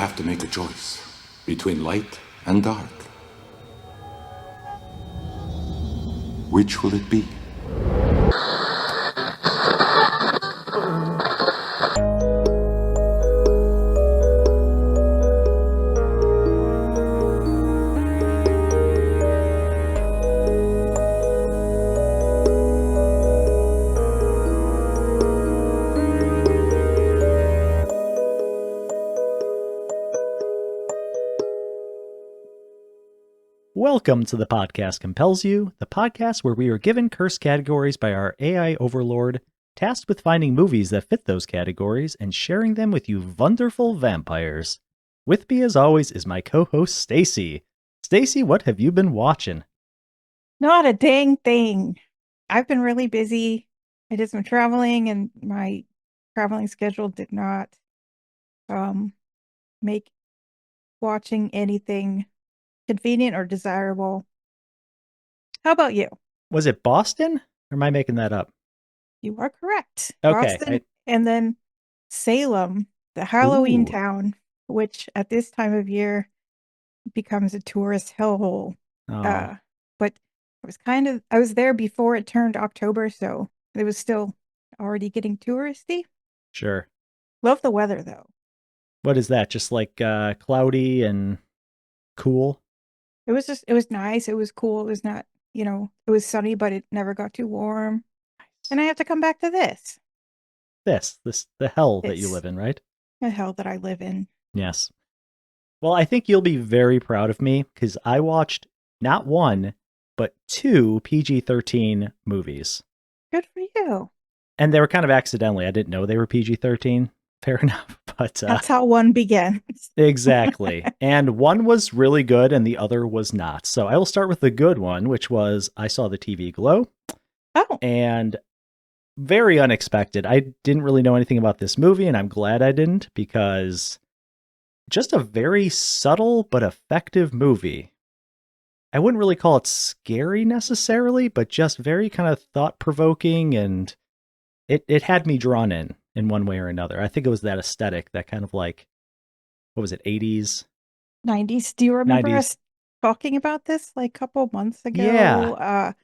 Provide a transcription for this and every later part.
have to make a choice between light and dark. Which will it be? Welcome to The Podcast Compels You, the podcast where we are given cursed categories by our AI overlord, tasked with finding movies that fit those categories and sharing them with you wonderful vampires. With me as always is my co-host Stacy. Stacy, what have you been watching? Not a dang thing. I've been really busy. I did some traveling and my traveling schedule did not make watching anything convenient or desirable. How about you? Was it Boston? Or am I making that up? You are correct. Okay. Boston and then Salem, the Halloween Ooh. town, which at this time of year becomes a tourist hellhole. Oh. But I was there before it turned October, so it was still already getting touristy. Sure. Love the weather though. What is that? Just like cloudy and cool? It was nice. It was cool. It was not, it was sunny, but it never got too warm. And I have to come back to this. The hell that you It's live in, right? the hell that I live in. Yes. Well, I think you'll be very proud of me because I watched not one, but two PG-13 movies. Good for you. And they were kind of accidentally. I didn't know they were PG-13. Fair enough. But That's how one begins. exactly. And one was really good and the other was not. So I will start with the good one, which was I saw the TV Glow. Oh. And very unexpected. I didn't really know anything about this movie, and I'm glad I didn't because just a very subtle but effective movie. I wouldn't really call it scary necessarily, but just very kind of thought-provoking, and it had me drawn in one way or another. I think it was that aesthetic, that kind of like, what was it, 80s? 90s. Do you remember 90s. us talking about this like a couple months ago? Yeah.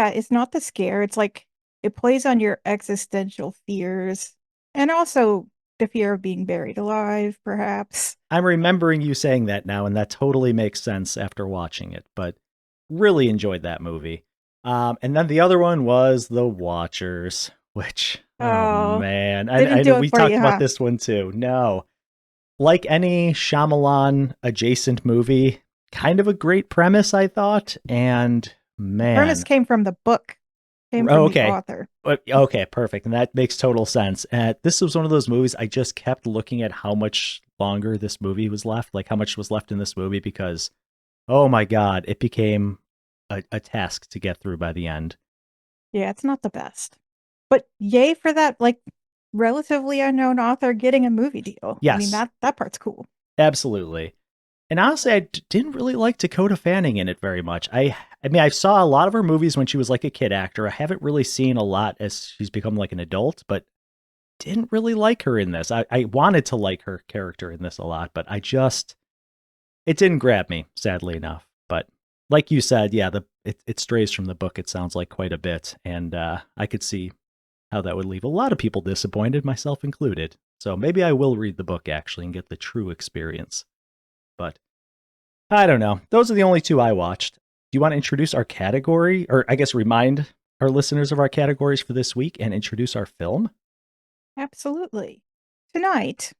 It's not the scare. It's like it plays on your existential fears and also the fear of being buried alive, perhaps. I'm remembering you saying that now, and that totally makes sense after watching it, but really enjoyed that movie. And then the other one was The Watchers, which, oh man, I know we talked about this one too. No, like any Shyamalan adjacent movie, kind of a great premise, I thought. And man, the premise came from the book, came from the author. Okay, perfect. And that makes total sense. This was one of those movies I just kept looking at how much longer this movie was left, like how much was left in this movie, because, oh my God, it became a task to get through by the end. Yeah, it's not the best. But yay for that, like, relatively unknown author getting a movie deal. Yes. I mean, that part's cool. Absolutely. And honestly, I didn't really like Dakota Fanning in it very much. I mean, I saw a lot of her movies when she was like a kid actor. I haven't really seen a lot as she's become like an adult, but didn't really like her in this. I wanted to like her character in this a lot, but it didn't grab me, sadly enough. But like you said, yeah, it strays from the book, it sounds like, quite a bit. And I could see how that would leave a lot of people disappointed, myself included. So maybe I will read the book, actually, and get the true experience. But I don't know. Those are the only two I watched. Do you want to introduce our category? Or I guess remind our listeners of our categories for this week and introduce our film? Absolutely. Tonight,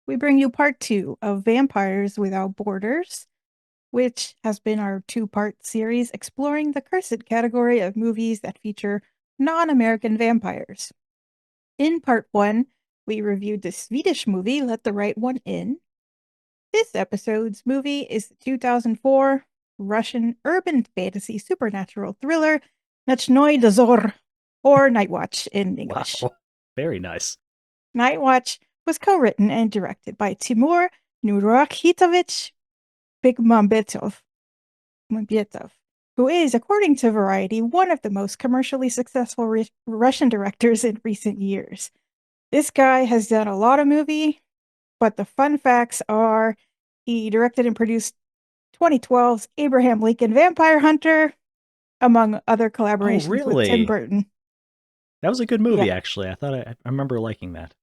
we bring you part 2 of Vampires Without Borders, which has been our 2-part series exploring the cursed category of movies that feature non-American vampires. In part 1, we reviewed the Swedish movie Let the Right One In. This episode's movie is the 2004 Russian urban fantasy supernatural thriller Nocnoy Dozor, or Night Watch in English. Wow. Very nice. Night Watch was co-written and directed by Timur Nurokhitovich Bigmambetov, who is, according to Variety, one of the most commercially successful Russian directors in recent years. This guy has done a lot of movies, But the fun facts are he directed and produced 2012's Abraham Lincoln Vampire Hunter, among other collaborations with Tim really? Burton. That was a good movie, Yeah. actually. I thought I remember liking that.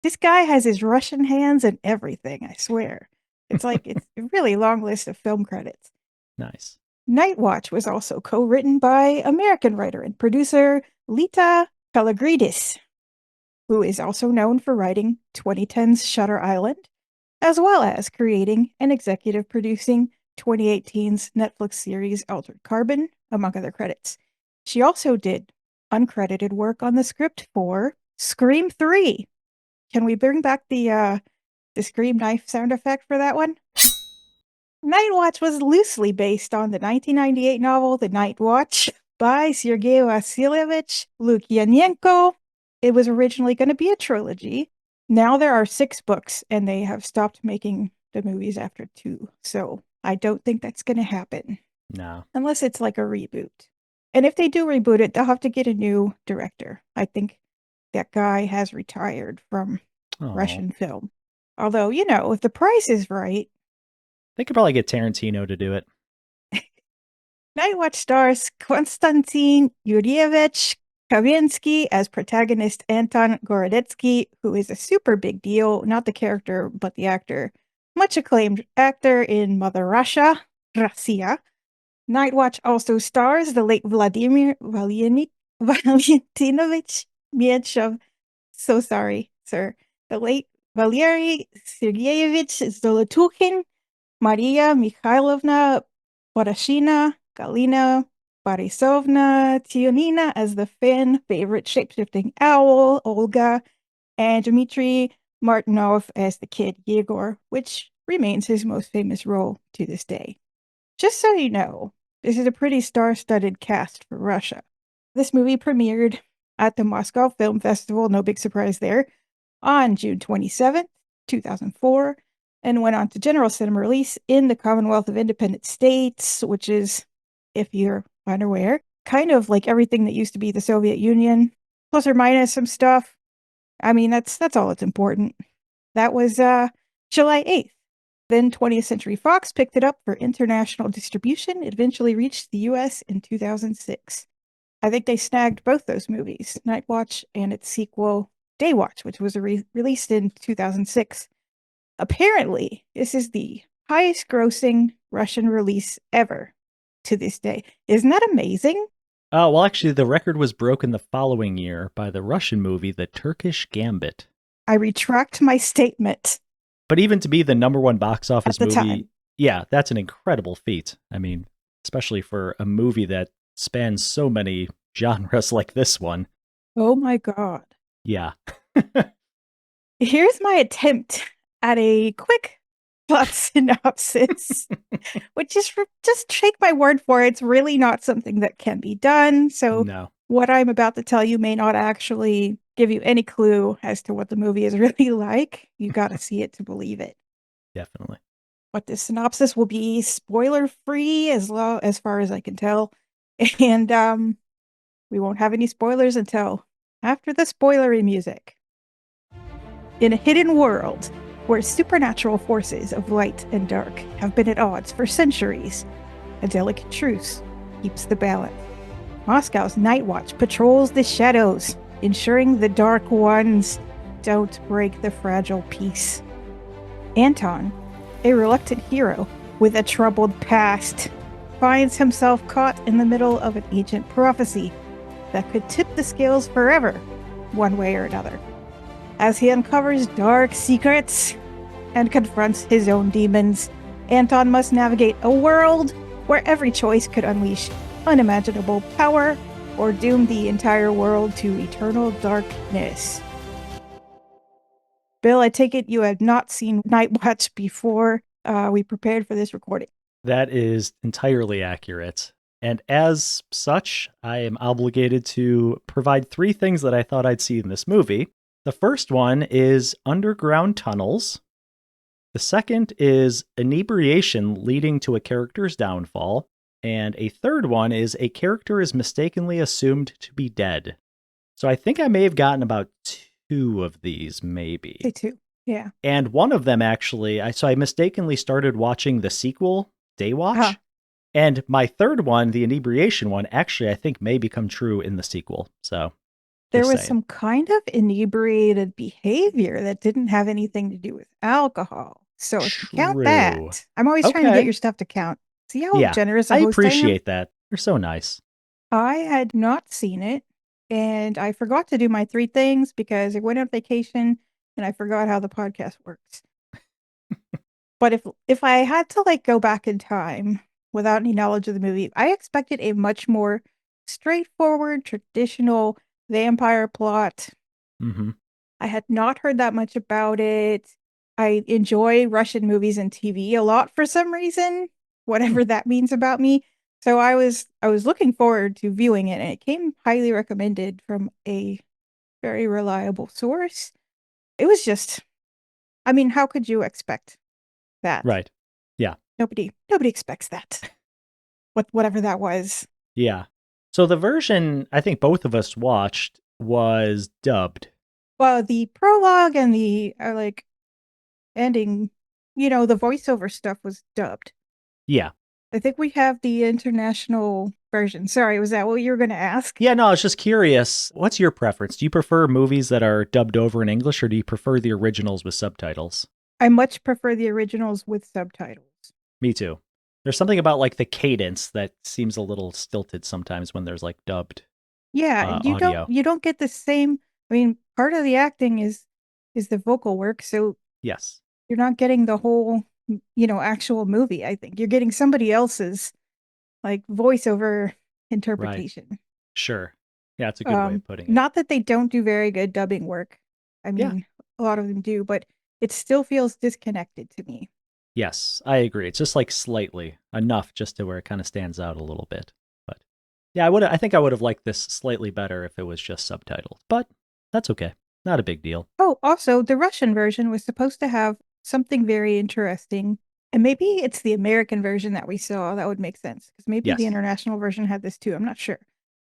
This guy has his Russian hands and everything, I swear. It's a really long list of film credits. Nice. Night Watch was also co-written by American writer and producer Lita Kalogridis, who is also known for writing 2010's Shutter Island, as well as creating and executive producing 2018's Netflix series Altered Carbon, among other credits. She also did uncredited work on the script for Scream 3. Can we bring back the Scream knife sound effect for that one? Night Watch was loosely based on the 1998 novel The Night Watch by Sergei Vasilyevich Lukyanenko. It was originally going to be a trilogy. Now there are 6 books, and they have stopped making the movies after 2. So I don't think that's going to happen. No. Unless it's like a reboot. And if they do reboot it, they'll have to get a new director. I think that guy has retired from Russian film. Although, if the price is right. They could probably get Tarantino to do it. Night Watch stars Konstantin Yurievich Kavinsky as protagonist Anton Gorodetsky, who is a super big deal, not the character, but the actor. Much acclaimed actor in Mother Russia. Night Watch also stars the late Vladimir Valentinovich Miechov. So sorry, sir. The late Valery Sergeyevich Zolotukhin, Maria Mikhailovna Borashina, Galina Borisovna Tionina as the fan favorite shapeshifting owl, Olga, and Dmitry Martinov as the kid, Yegor, which remains his most famous role to this day. Just so you know, this is a pretty star-studded cast for Russia. This movie premiered at the Moscow Film Festival, no big surprise there, on June 27th, 2004, and went on to general cinema release in the Commonwealth of Independent States, which is, if you're unaware, kind of like everything that used to be the Soviet Union, plus or minus some stuff. I mean, that's all that's important. That was July 8th. Then 20th Century Fox picked it up for international distribution. It eventually reached the US in 2006. I think they snagged both those movies, Night Watch and its sequel, Day Watch, which was released in 2006. Apparently, this is the highest grossing Russian release ever to this day. Isn't that amazing? Oh, well, actually, the record was broken the following year by the Russian movie, The Turkish Gambit. I retract my statement. But even to be the number 1 box office movie, time. Yeah, that's an incredible feat. I mean, especially for a movie that spans so many genres like this one. Oh my God. Yeah. Here's my attempt at a quick plot synopsis, which is just take my word for it. It's really not something that can be done. So No. What I'm about to tell you may not actually give you any clue as to what the movie is really like. You got to see it to believe it. Definitely. But this synopsis will be spoiler free as far as I can tell. And we won't have any spoilers until after the spoilery music. In a hidden world where supernatural forces of light and dark have been at odds for centuries, a delicate truce keeps the balance. Moscow's Night Watch patrols the shadows, ensuring the Dark Ones don't break the fragile peace. Anton, a reluctant hero with a troubled past, finds himself caught in the middle of an ancient prophecy that could tip the scales forever, one way or another. As he uncovers dark secrets and confronts his own demons, Anton must navigate a world where every choice could unleash unimaginable power or doom the entire world to eternal darkness. Bill, I take it you have not seen Night Watch before we prepared for this recording. That is entirely accurate. And as such, I am obligated to provide 3 things that I thought I'd see in this movie. The first one is underground tunnels. The second is inebriation leading to a character's downfall. And a third one is a character is mistakenly assumed to be dead. So I think I may have gotten about 2 of these, maybe. Say 2. Yeah. And one of them actually, I mistakenly started watching the sequel, Daywatch. Uh-huh. And my third one, the inebriation one, actually I think may become true in the sequel. So There just was saying. some kind of inebriated behavior that didn't have anything to do with alcohol. So if you count True. that, I'm always trying to get Okay. your stuff to count. See how Yeah. generous a I host I am? appreciate that. You're so nice. I had not seen it, and I forgot to do my 3 things because I went on vacation and I forgot how the podcast works. But if I had to like go back in time without any knowledge of the movie, I expected a much more straightforward, traditional vampire plot. Mm-hmm. I had not heard that much about it. I enjoy Russian movies and TV a lot for some reason, whatever that means about me. So I was looking forward to viewing it, and it came highly recommended from a very reliable source. It was just, I mean, how could you expect that? Right. Yeah. Nobody expects that. Whatever that was. Yeah. So the version I think both of us watched was dubbed. Well, the prologue and the like ending, the voiceover stuff was dubbed. Yeah. I think we have the international version. Sorry, was that what you were going to ask? Yeah, no, I was just curious. What's your preference? Do you prefer movies that are dubbed over in English or do you prefer the originals with subtitles? I much prefer the originals with subtitles. Me too. There's something about like the cadence that seems a little stilted sometimes when there's like dubbed Yeah, audio. you don't get the same. I mean, part of the acting is the vocal work, so Yes. you're not getting the whole, actual movie. I think you're getting somebody else's like voiceover Right. interpretation. Sure. Yeah, it's a good way of putting it. Not that they don't do very good dubbing work. I Yeah. mean, a lot of them do, but it still feels disconnected to me. Yes, I agree. It's just like slightly enough just to where it kind of stands out a little bit. But yeah, I think I would have liked this slightly better if it was just subtitled. But that's okay. Not a big deal. Oh, also, the Russian version was supposed to have something very interesting. And maybe it's the American version that we saw. That would make sense. Because maybe the Yes. international version had this too. I'm not sure.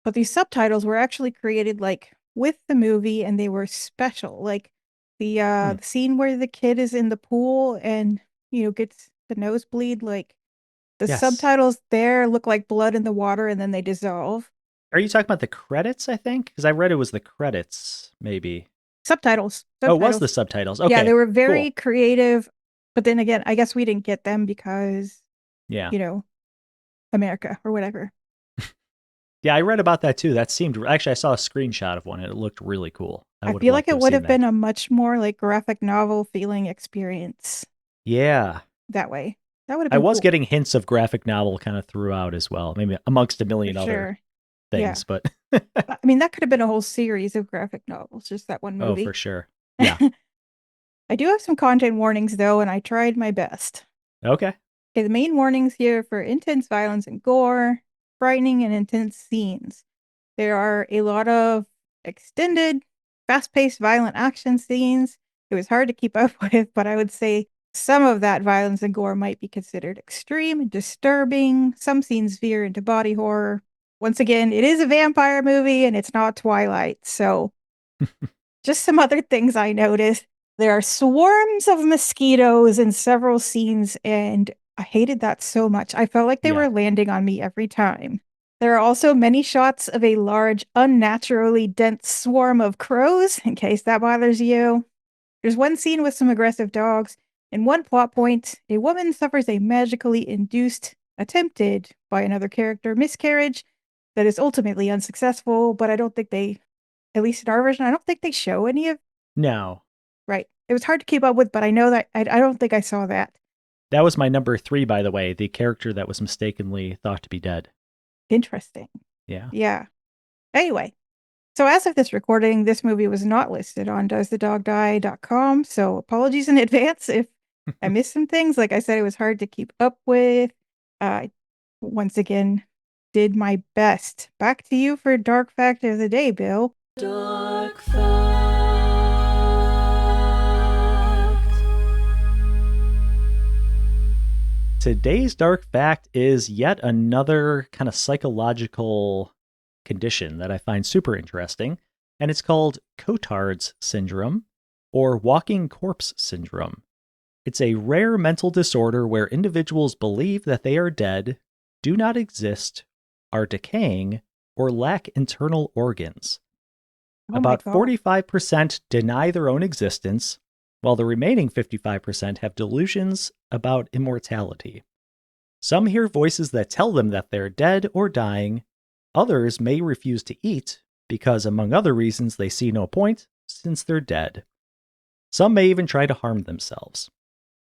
But these subtitles were actually created like with the movie and they were special. Like the scene where the kid is in the pool and gets the nosebleed, like the Yes. subtitles there look like blood in the water and then they dissolve. Are you talking about the credits, I think? Because I read it was the credits, maybe. Subtitles. Oh, it was the subtitles. Okay. Yeah, they were very cool. creative. But then again, I guess we didn't get them because, Yeah. America or whatever. Yeah, I read about that too. That seemed actually I saw a screenshot of one and it looked really cool. I would feel like like to it would seen have been that. a much more like graphic novel feeling experience Yeah. that way. That would have I been was cool. getting hints of graphic novel kind of throughout as well, maybe amongst a million For other sure. things, but I mean, that could have been a whole series of graphic novels, just that one oh, movie. for sure. Yeah. I do have some content warnings though, and I tried my best. Okay. Okay, the main warnings here for intense violence and gore, frightening and intense scenes. There are a lot of extended, fast-paced violent action scenes. It was hard to keep up with, but I would say some of that violence and gore might be considered extreme and disturbing. Some scenes veer into body horror. Once again, it is a vampire movie and it's not Twilight, so just some other things I noticed. There are swarms of mosquitoes in several scenes, and I hated that so much. I felt like they Yeah. were landing on me every time. There are also many shots of a large, unnaturally dense swarm of crows, in case that bothers you. There's one scene with some aggressive dogs. In one plot point, a woman suffers a magically induced, attempted by another character, miscarriage that is ultimately unsuccessful, but I don't think they, at least in our version, I don't think they show any of. No. Right. It was hard to keep up with, but I know that I don't think I saw that. That was my number 3, by the way, the character that was mistakenly thought to be dead. Interesting. Yeah. Yeah. Anyway, so as of this recording, this movie was not listed on doesthedogdie.com, so apologies in advance if I missed some things. Like I said, it was hard to keep up with. I once again did my best. Back to you for Dark Fact of the Day, Bill. Dark Fact. Today's dark fact is yet another kind of psychological condition that I find super interesting, and it's called Cotard's syndrome. or walking corpse syndrome. It's a rare mental disorder where individuals believe that they are dead, do not exist, are decaying, or lack internal organs. Oh my About God. 45% deny their own existence, while the remaining 55% have delusions about immortality. Some hear voices that tell them that they're dead or dying. Others may refuse to eat because, among other reasons, they see no point since they're dead. Some may even try to harm themselves.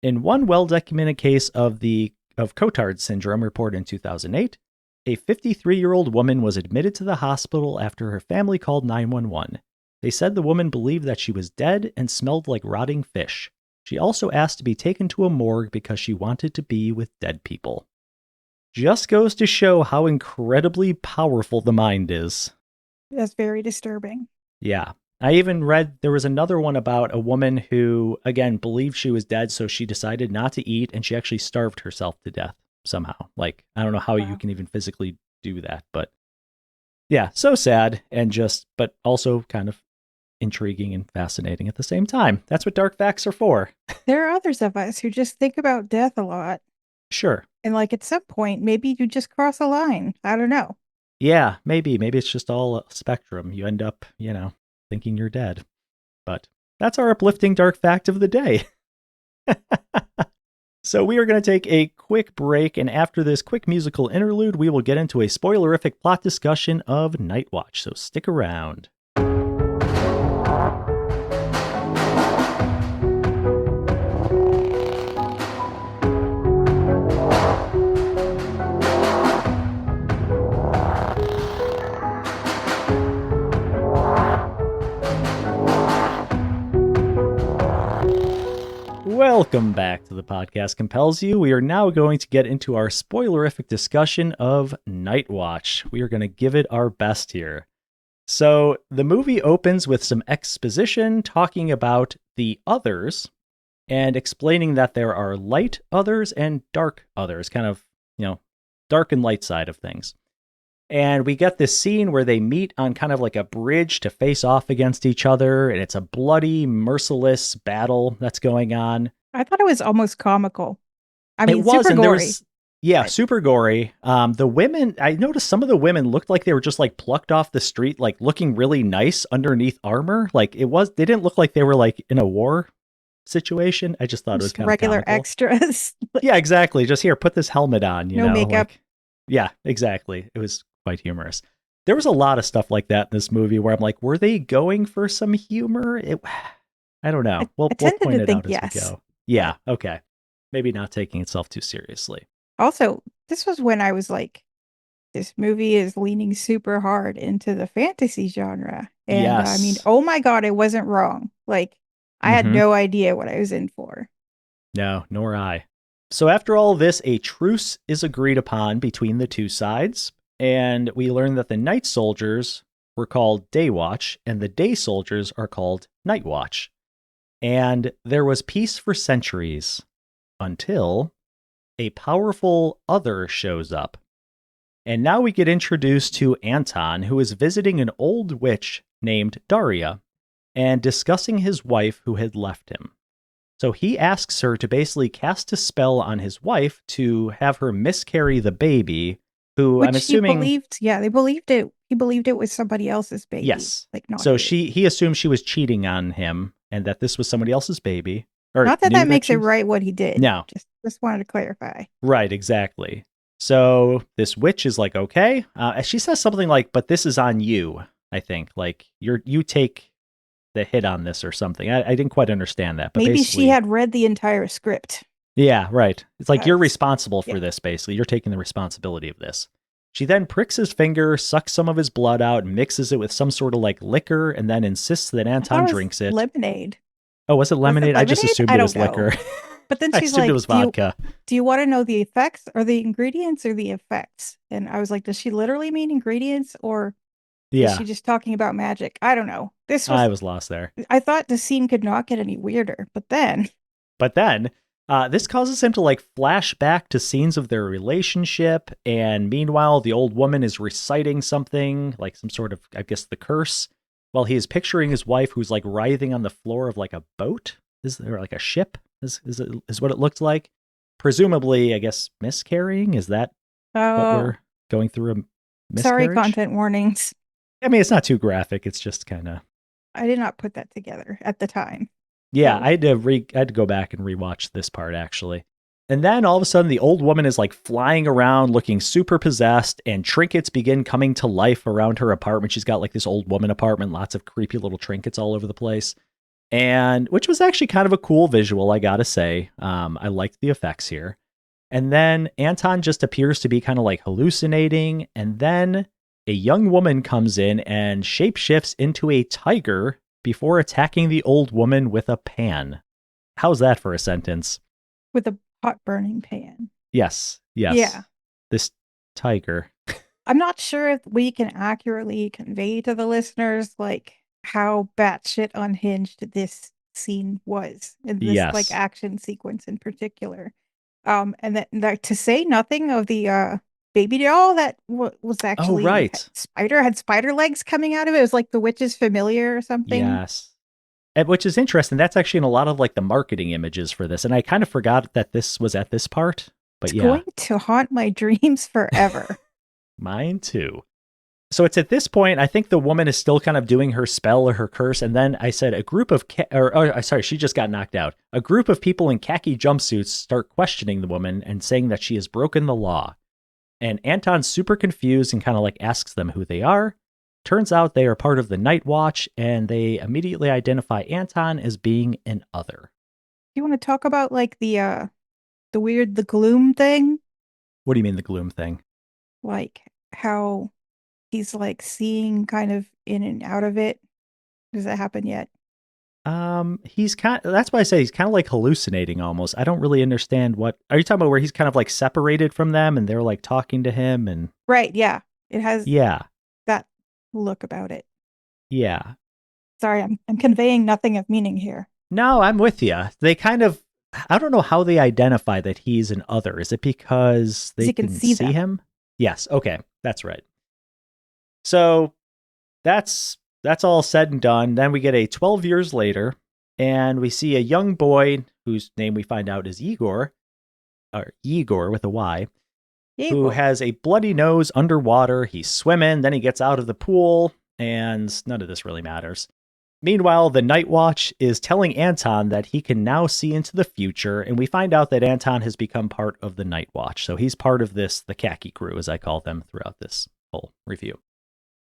In one well-documented case of Cotard syndrome reported in 2008, a 53-year-old woman was admitted to the hospital after her family called 911. They said the woman believed that she was dead and smelled like rotting fish. She also asked to be taken to a morgue because she wanted to be with dead people. Just goes to show how incredibly powerful the mind is. That's very disturbing. Yeah. I even read there was another one about a woman who, again, believed she was dead, so she decided not to eat, and she actually starved herself to death somehow. Like, I don't know how you can even physically do that, but yeah, so sad but also kind of intriguing and fascinating at the same time. That's what dark facts are for. There are others of us who just think about death a lot. Sure. And like at some point, maybe you just cross a line. I don't know. Yeah, maybe it's just all a spectrum. You end up, thinking you're dead. But that's our uplifting dark fact of the day. So we are going to take a quick break, and after this quick musical interlude, we will get into a spoilerific plot discussion of Night Watch, so stick around. Welcome back to The Podcast Compels You. We are now going to get into our spoilerific discussion of Night Watch. We are going to give it our best here. So the movie opens with some exposition talking about the others and explaining that there are light others and dark others, kind of, dark and light side of things. And we get this scene where they meet on kind of like a bridge to face off against each other, and it's a bloody, merciless battle that's going on. I thought it was almost comical. I mean, it was, super and gory. Super gory. The women, I noticed some of the women looked like they were just like plucked off the street, like looking really nice underneath armor. Like they didn't look like they were like in a war situation. I just thought it was kind regular of regular extras. Yeah, exactly. Just here, put this helmet on. No makeup. Yeah, exactly. It was quite humorous. There was a lot of stuff like that in this movie where I'm like, were they going for some humor? I don't know. We'll point it out as we go. Yeah, okay. Maybe not taking itself too seriously. Also, this was when I was like, this movie is leaning super hard into the fantasy genre. And yes. I mean, oh my God, I wasn't wrong. Like, I had no idea what I was in for. No, nor I. So after all this, a truce is agreed upon between the two sides. And we learn that the night soldiers were called Day Watch, and the day soldiers are called Night Watch. And there was peace for centuries until a powerful other shows up. And now we get introduced to Anton, who is visiting an old witch named Daria and discussing his wife who had left him. So he asks her to basically cast a spell on his wife to have her miscarry the baby. Who I'm assuming he believed it. He believed it was somebody else's baby. Yes. Like not so his. he assumed she was cheating on him and that this was somebody else's baby. Or not that makes it right what he did. No. Just wanted to clarify. Right, exactly. So this witch is like, okay. She says something like, but this is on you, I think. Like, you take the hit on this or something. I didn't quite understand that. But maybe she had read the entire script. Yeah, right. It's like you're responsible for this, basically. You're taking the responsibility of this. She then pricks his finger, sucks some of his blood out, mixes it with some sort of like liquor, and then insists that Anton drinks it. Lemonade. Oh, was it lemonade? I just assumed it was liquor. But then she's like, it was vodka. Do you want to know the effects or the ingredients or the effects? And I was like, does she literally mean ingredients or is she just talking about magic? I don't know. I was lost there. I thought the scene could not get any weirder, but then this causes him to like flash back to scenes of their relationship. And meanwhile, the old woman is reciting something like some sort of, I guess, the curse. while he is picturing his wife who's like writhing on the floor of like a boat. Is there like a ship? Is what it looked like? Presumably, I guess, miscarrying? Is that what Oh, we're going through, a sorry, miscarriage? content warnings. I mean, it's not too graphic. It's just kind of... I did not put that together at the time. Yeah, So- I had to go back and rewatch this part, actually. And then all of a sudden, the old woman is like flying around looking super possessed, and trinkets begin coming to life around her apartment. She's got like this old woman apartment, lots of creepy little trinkets all over the place. And which was actually kind of a cool visual, I gotta say. I liked the effects here. And then Anton just appears to be kind of like hallucinating. And then a young woman comes in and shapeshifts into a tiger before attacking the old woman with a pan. How's that for a sentence? with a hot burning pan. Yes. Yeah. This tiger. I'm not sure if we can accurately convey to the listeners like how batshit unhinged this scene was in this Yes. like action sequence in particular. And that to say nothing of the baby doll that was actually right. had spider legs coming out of it. It was like the witch's familiar or something. Yes. And which is interesting. That's actually in a lot of like the marketing images for this. And I kind of forgot that this was at this part. But It's yeah. going to haunt my dreams forever. Mine too. So it's at this point, I think the woman is still kind of doing her spell or her curse. And then I said a group of, sorry, she just got knocked out. A group of people in khaki jumpsuits start questioning the woman and saying that she has broken the law. And Anton's super confused and kind of like asks them who they are. Turns out they are part of the Night Watch, and they immediately identify Anton as being an other. You want to talk about like the gloom thing? What do you mean the gloom thing? Like how he's like seeing kind of in and out of it. Does that happen yet? That's why I say he's kind of like hallucinating almost. I don't really understand what, are you talking about where he's kind of like separated from them and they're like talking to him and... Right, yeah. It has Yeah. that look about it. Yeah. Sorry, I'm conveying nothing of meaning here. No, I'm with you. They kind of, I don't know how they identify that he's an other. Is it because they can see them. him? Yes. Okay. That's right. So that's all said and done. Then we get a 12 years later, and we see a young boy whose name we find out is Igor, or Igor with a Y, who has a bloody nose underwater. He's swimming, then he gets out of the pool, and none of this really matters. Meanwhile, the Night Watch is telling Anton that he can now see into the future, and we find out that Anton has become part of the Night Watch. So he's part of this, the khaki crew, as I call them throughout this whole review.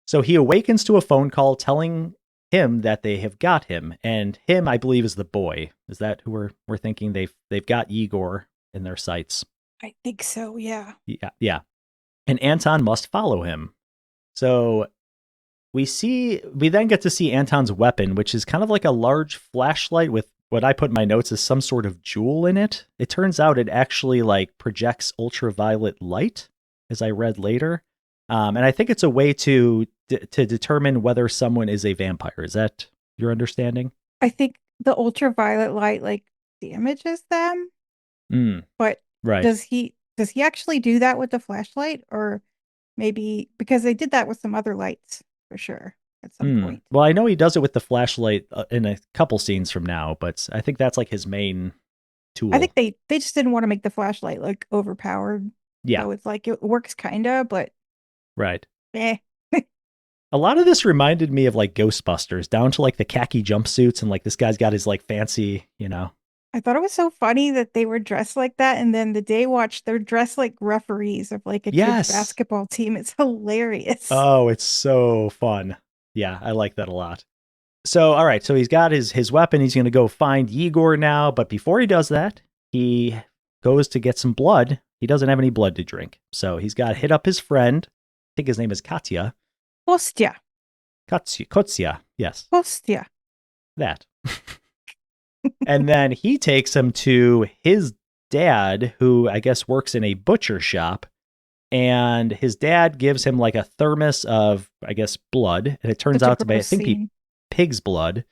So he awakens to a phone call telling him that they have got him, and him, I believe, is the boy. Is that who we're thinking? They've got Igor in their sights. I think so, yeah. Yeah. And Anton must follow him. So we then get to see Anton's weapon, which is kind of like a large flashlight with what I put in my notes as some sort of jewel in it. It turns out it actually like projects ultraviolet light, as I read later. And I think it's a way to determine whether someone is a vampire. Is that your understanding? I think the ultraviolet light like damages them. But right. Does he actually do that with the flashlight, or maybe because they did that with some other lights for sure at some point? Well, I know he does it with the flashlight in a couple scenes from now, but I think that's like his main tool. I think they just didn't want to make the flashlight like overpowered. Yeah. So it's like it works kinda, but right. Eh. A lot of this reminded me of like Ghostbusters, down to like the khaki jumpsuits, and like this guy's got his like fancy, I thought it was so funny that they were dressed like that, and then the Day Watch, they're dressed like referees of like a kid's basketball team. It's hilarious. Oh, it's so fun. Yeah, I like that a lot. So, all right, so he's got his weapon. He's going to go find Igor now, but before he does that, he goes to get some blood. He doesn't have any blood to drink, so he's got to hit up his friend. I think his name is Katya. Kostya. Kostya, yes. Kostya. That. And then he takes him to his dad, who I guess works in a butcher shop. And his dad gives him like a thermos of, I guess, blood. And it turns out to be, I think, pig's blood.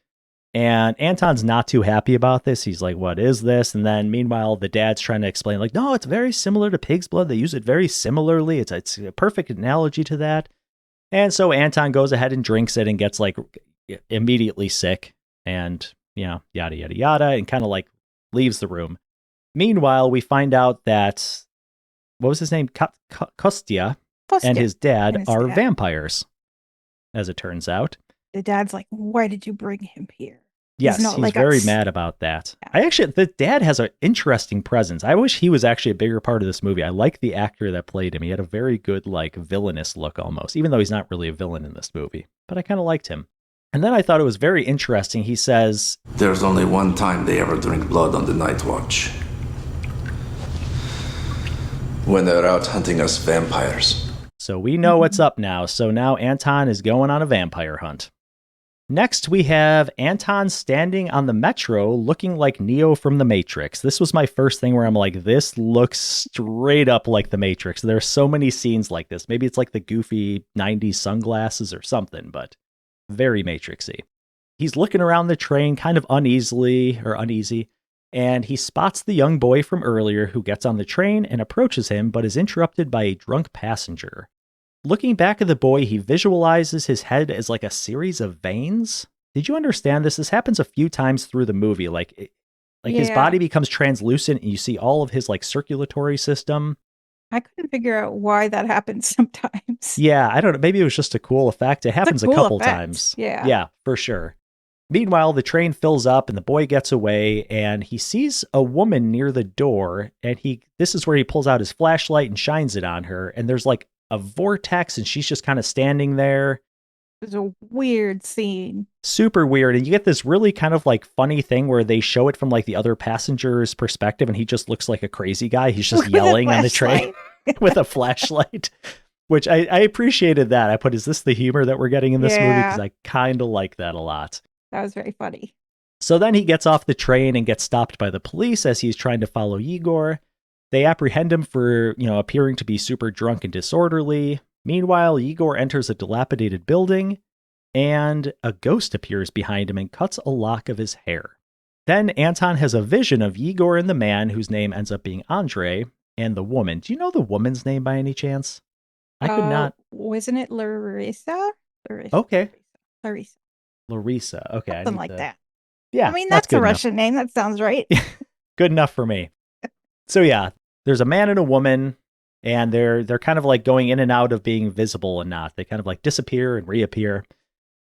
And Anton's not too happy about this. He's like, what is this? And then meanwhile, the dad's trying to explain, like, no, it's very similar to pig's blood. They use it very similarly. It's a perfect analogy to that. And so Anton goes ahead and drinks it and gets like immediately sick and, yada, yada, yada, and kind of like leaves the room. Meanwhile, we find out that, what was his name? Kostya and his dad are vampires, as it turns out. The dad's like, why did you bring him here? Yes, he's very mad about that. Yeah. The dad has an interesting presence. I wish he was actually a bigger part of this movie. I like the actor that played him. He had a very good, like, villainous look almost, even though he's not really a villain in this movie. But I kind of liked him. And then I thought it was very interesting. He says, there's only one time they ever drink blood on the night watch. When they're out hunting us vampires. So we know what's up now. So now Anton is going on a vampire hunt. Next, we have Anton standing on the metro looking like Neo from The Matrix. This was my first thing where I'm like, this looks straight up like The Matrix. There are so many scenes like this. Maybe it's like the goofy 90s sunglasses or something, but very Matrixy. He's looking around the train kind of uneasy, and he spots the young boy from earlier who gets on the train and approaches him, but is interrupted by a drunk passenger. Looking back at the boy, he visualizes his head as like a series of veins. Did you understand this? This happens a few times through the movie. His body becomes translucent and you see all of his like circulatory system. I couldn't figure out why that happens sometimes. Yeah, I don't know. Maybe it was just a cool effect. It happens a couple times. Yeah, for sure. Meanwhile, the train fills up and the boy gets away and he sees a woman near the door, and this is where he pulls out his flashlight and shines it on her, and there's like a vortex and she's just kind of standing there. It's a weird scene. Super weird. And you get this really kind of like funny thing where they show it from like the other passenger's perspective and he just looks like a crazy guy. He's just yelling on the train with a flashlight, which I appreciated that. I put, is this the humor that we're getting in this movie? Because I kind of like that a lot. That was very funny. So then he gets off the train and gets stopped by the police as he's trying to follow Igor. They apprehend him for, appearing to be super drunk and disorderly. Meanwhile, Igor enters a dilapidated building, and a ghost appears behind him and cuts a lock of his hair. Then Anton has a vision of Igor and the man, whose name ends up being Andre, and the woman. Do you know the woman's name by any chance? I could not. Wasn't it Larissa? Okay. Larissa. Okay. Something like that. Yeah. I mean, that's a Russian name. That sounds right. Good enough for me. So yeah, there's a man and a woman, and they're kind of like going in and out of being visible and not. They kind of like disappear and reappear.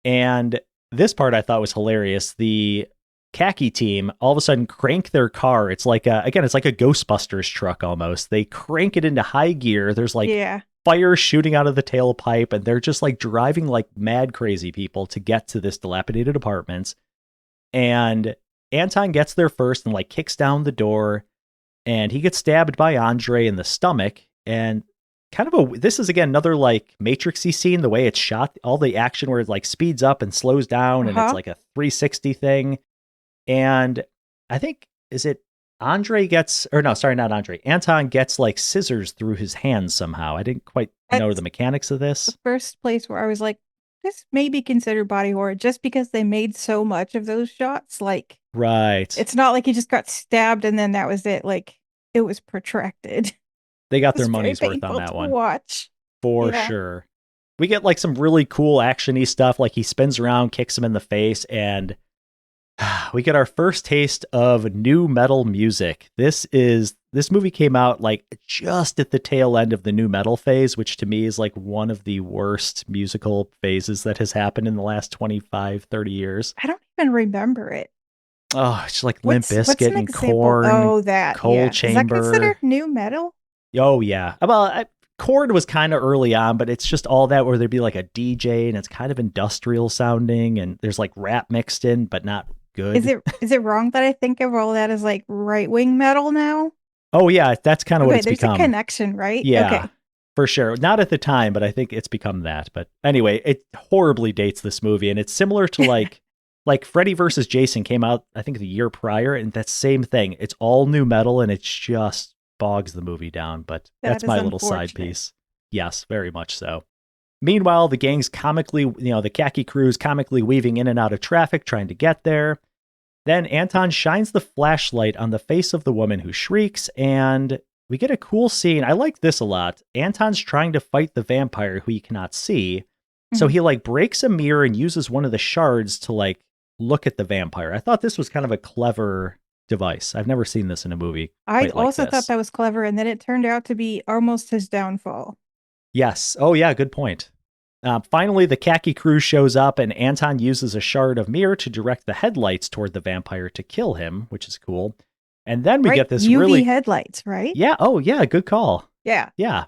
And this part I thought was hilarious. The khaki team all of a sudden crank their car. It's like it's like a Ghostbusters truck almost. They crank it into high gear. There's like fire shooting out of the tailpipe, and they're just like driving like mad crazy people to get to this dilapidated apartment. And Anton gets there first and like kicks down the door. And he gets stabbed by Andre in the stomach, and this is again another like Matrixy scene, the way it's shot, all the action where it like speeds up and slows down, and it's like a 360 thing. And I think, Anton gets like scissors through his hands somehow. I didn't quite know the mechanics of this. The first place where I was like, this may be considered body horror just because they made so much of those shots. Like, right. It's not like he just got stabbed and then that was it. Like, it was protracted. They got their money's worth on that one. Watch. For sure. We get like some really cool actiony stuff. Like he spins around, kicks him in the face, and we get our first taste of new metal music. This movie came out like just at the tail end of the new metal phase, which to me is like one of the worst musical phases that has happened in the last 25, 30 years. I don't even remember it. Oh, it's like Limp Bizkit and Korn. Oh, that. Coal Chamber. Is that considered new metal? Oh, yeah. Well, Korn was kind of early on, but it's just all that where there'd be like a DJ and it's kind of industrial sounding and there's like rap mixed in, but not good. Is it wrong that I think of all that as like right-wing metal now? Oh, yeah. That's kind of what it's become. There's a connection, right? Yeah. Okay. For sure. Not at the time, but I think it's become that. But anyway, it horribly dates this movie, and it's similar to like Freddy vs. Jason came out, I think, the year prior, and that same thing. It's all new metal, and it just bogs the movie down, but that's my little side piece. Yes, very much so. Meanwhile, the gang's the khaki crew's comically weaving in and out of traffic, trying to get there. Then Anton shines the flashlight on the face of the woman who shrieks, and we get a cool scene. I like this a lot. Anton's trying to fight the vampire who he cannot see, So Mhm. he like breaks a mirror and uses one of the shards to like look at the vampire. I thought this was kind of a clever device. I've never seen this in a movie I quite like also this. thought that was clever, and then it turned out to be almost his downfall. Yes. Oh, yeah. Good point. Finally, the khaki crew shows up, and Anton uses a shard of mirror to direct the headlights toward the vampire to kill him, which is cool. And then we Right? get this UV really, headlights, right? yeah. Oh, yeah. Good call. Yeah. Yeah.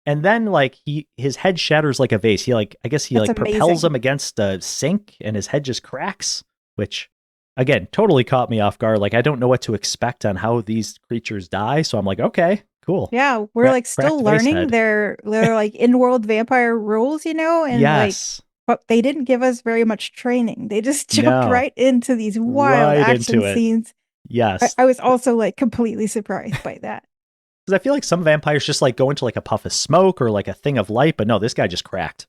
And then like his head shatters like a vase. He like, I guess he That's like propels amazing. him against a sink, and his head just cracks, which again totally caught me off guard. Like I don't know what to expect on how these creatures die, so I'm like, okay, cool. Yeah, we're like still cracked vase learning head. their like in-world vampire rules, and like, Yes. but they didn't give us very much training. They just jumped No. right into these wild Right action into it. scenes. Yes. I was also like completely surprised by that. Because I feel like some vampires just like go into like a puff of smoke or like a thing of light, but no, this guy just cracked.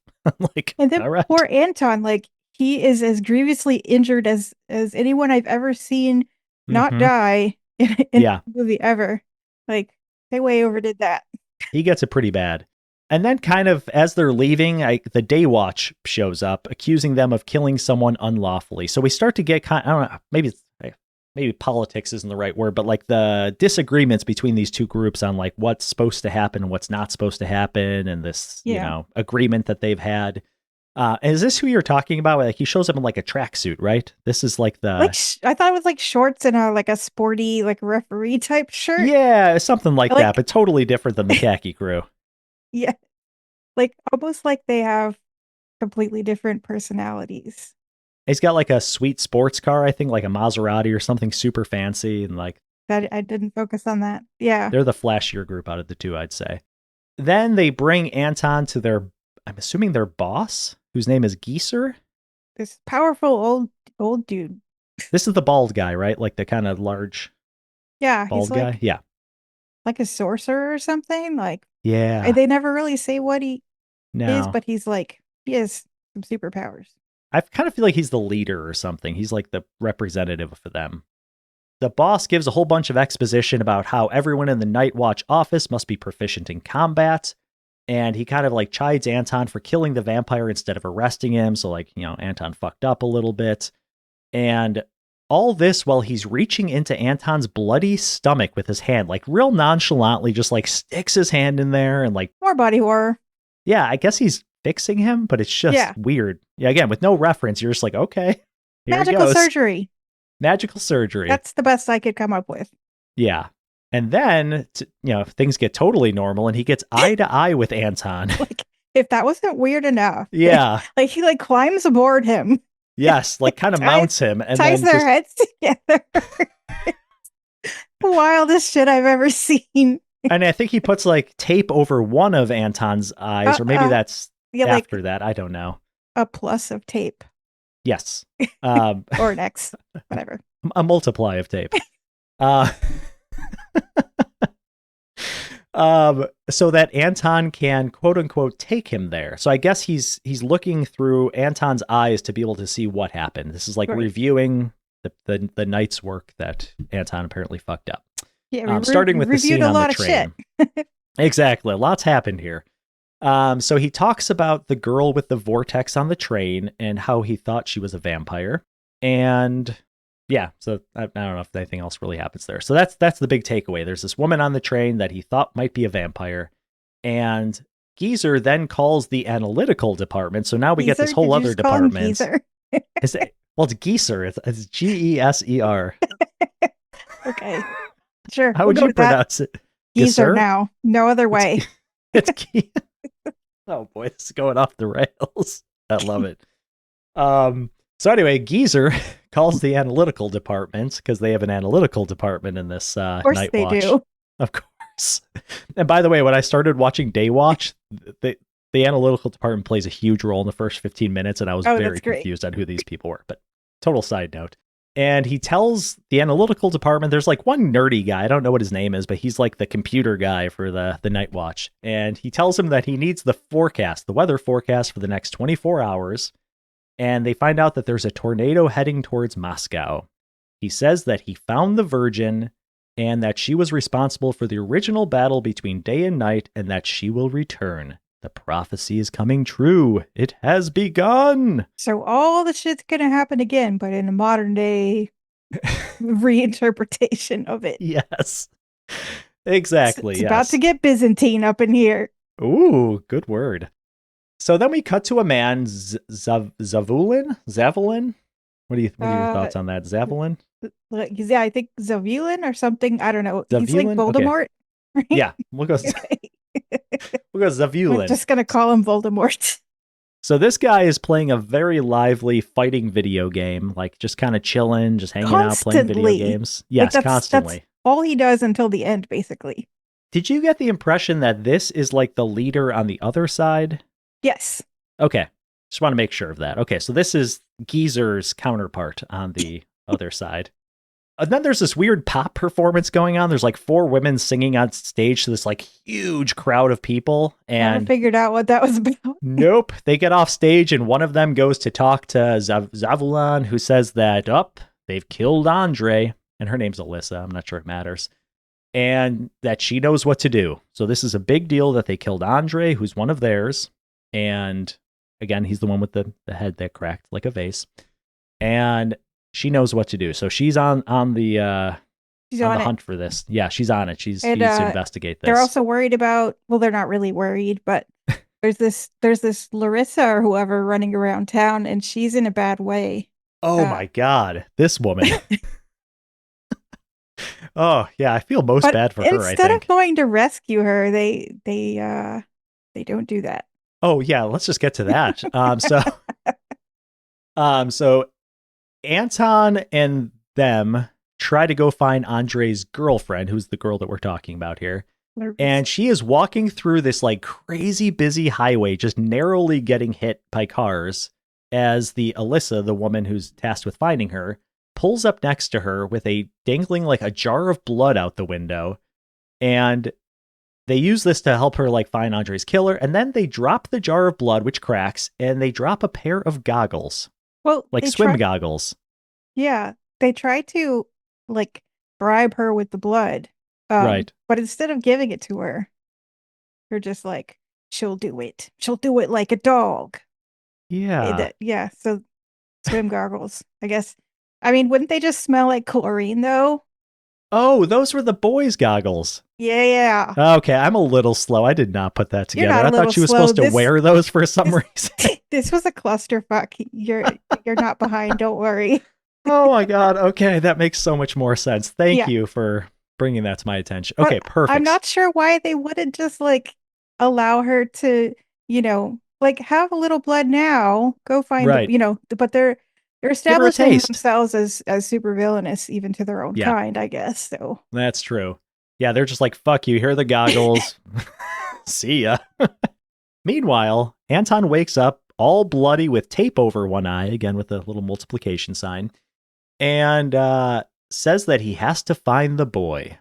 Like, And then all right. poor Anton, like he is as grievously injured as anyone I've ever seen not Mhm. die in Yeah. a movie ever. Like they way overdid that. He gets it pretty bad. And then kind of as they're leaving, the Day Watch shows up, accusing them of killing someone unlawfully. So we start to get I don't know, maybe politics isn't the right word, but like the disagreements between these two groups on like what's supposed to happen and what's not supposed to happen, and this, you know, agreement that they've had. Is this who you're talking about? Like he shows up in like a tracksuit, right? This is like the I thought it was like shorts and like a sporty like referee type shirt. Yeah, something like Like- that, but totally different than the khaki crew. Yeah. Like almost like they have completely different personalities. He's got like a sweet sports car, I think, like a Maserati or something super fancy, and like That I didn't focus on that. Yeah. they're the flashier group out of the two, I'd say. Then they bring Anton to I'm assuming their boss, whose name is Geeser. This powerful old dude. This is the bald guy, right? Like the kind of large Yeah, bald he's guy. like Yeah. like a sorcerer or something. Like Yeah. they never really say what he No. is, but he's like he has some superpowers. I kind of feel like he's the leader or something. He's like the representative for them. The boss gives a whole bunch of exposition about how everyone in the Night Watch office must be proficient in combat. And he kind of like chides Anton for killing the vampire instead of arresting him. So like, you know, Anton fucked up a little bit. And all this while he's reaching into Anton's bloody stomach with his hand, like real nonchalantly, just like sticks his hand in there and like, More body horror. yeah, I guess he's fixing him, but it's just weird. Yeah, again, with no reference, you're just like, okay, here Magical it goes. surgery. Magical surgery. That's the best I could come up with. Yeah. And then, things get totally normal and he gets eye to eye with Anton. Like if that wasn't weird enough. Yeah. Like he like climbs aboard him. Yes, like kind of mounts him and ties then their just, heads together. Wildest shit I've ever seen. and I think he puts like tape over one of Anton's eyes, or maybe that's Yeah, after like that. I don't know. a plus of tape Yes. or an X, whatever. A multiply of tape. So that Anton can quote unquote take him there. So I guess he's looking through Anton's eyes to be able to see what happened. This is like Right. reviewing the night's work that Anton apparently fucked up. Yeah, Starting with the reviewed scene a on lot the of train. shit. Exactly. Lots happened here. So he talks about the girl with the vortex on the train and how he thought she was a vampire. And yeah, so I don't know if anything else really happens there. So that's the big takeaway. There's this woman on the train that he thought might be a vampire. And Geezer then calls the analytical department. So now we get this Geezer? whole Did you other just call him department. Geezer? Well, it's Geezer. It's Geser. Okay. Sure. How we'll would go you with that. pronounce it? Geezer Geezer? now. No other way. It's oh boy, this is going off the rails. I love it. So anyway, Geezer calls the analytical department because they have an analytical department in this Of course Night they Watch. do. Of course. And by the way, when I started watching Day Watch, the analytical department plays a huge role in the first 15 minutes, and I was Oh, very that's great. confused on who these people were. But total side note. And he tells the analytical department, there's like one nerdy guy, I don't know what his name is, but he's like the computer guy for the Night Watch. And he tells him that he needs the weather forecast for the next 24 hours. And they find out that there's a tornado heading towards Moscow. He says that he found the Virgin and that she was responsible for the original battle between day and night and that she will return. The prophecy is coming true. It has begun. So all the shit's gonna happen again, but in a modern day reinterpretation of it. Yes. Exactly. It's about to get Byzantine up in here. Ooh, good word. So then we cut to a man, Zavulin? What are your thoughts on that? Zavulin? Yeah, I think Zavulin or something. I don't know. He's like Zavulin? Voldemort. Right? Yeah, we'll go Zavulin. We're just gonna call him Voldemort. So this guy is playing a very lively fighting video game, like just kind of chilling, just hanging out, playing video games. Yes, constantly. That's all he does until the end, basically. Did you get the impression that this is like the leader on the other side? Yes. Okay. Just want to make sure of that. Okay, so this is Geezer's counterpart on the other side. And then there's this weird pop performance going on. There's like 4 women singing on stage to this like huge crowd of people. And I figured out what that was about. Nope. They get off stage and one of them goes to talk to Zavulan, who says that, they've killed Andre. And her name's Alyssa. I'm not sure it matters. And that she knows what to do. So this is a big deal that they killed Andre, who's one of theirs. And again, he's the one with the head that cracked like a vase. And she knows what to do. So she's on the hunt for this. Yeah, she's on it. She's to investigate this. They're also worried about, well, they're not really worried, but there's this Larissa or whoever running around town, and she's in a bad way. Oh my God, this woman. Oh yeah, I feel most bad for her. I think instead of going to rescue her, they don't do that. Oh yeah, let's just get to that. So Anton and them try to go find Andre's girlfriend, who's the girl that we're talking about here. And she is walking through this like crazy busy highway, just narrowly getting hit by cars as the Alyssa, the woman who's tasked with finding her, pulls up next to her with a dangling like a jar of blood out the window. And they use this to help her like find Andre's killer. And then they drop the jar of blood, which cracks, and they drop a pair of goggles. Well, like swim goggles. Yeah. They try to like bribe her with the blood. Right. But instead of giving it to her, they're just like, she'll do it. She'll do it like a dog. Yeah. Yeah. So swim goggles, I guess. I mean, wouldn't they just smell like chlorine though? Oh, those were the boys' goggles. Yeah. Okay, I'm a little slow. I did not put that together. I thought she was supposed to wear those for some reason. This was a clusterfuck. You're not behind. Don't worry. Oh my God. Okay, that makes so much more sense. Thank you for bringing that to my attention. Okay, perfect. I'm not sure why they wouldn't just like allow her to, like have a little blood now. Go find, but they're establishing themselves as super villainous even to their own kind, I guess. So that's true. Yeah, they're just like, fuck you. Here are the goggles. See ya. Meanwhile, Anton wakes up all bloody with tape over one eye, again with a little multiplication sign, and says that he has to find the boy.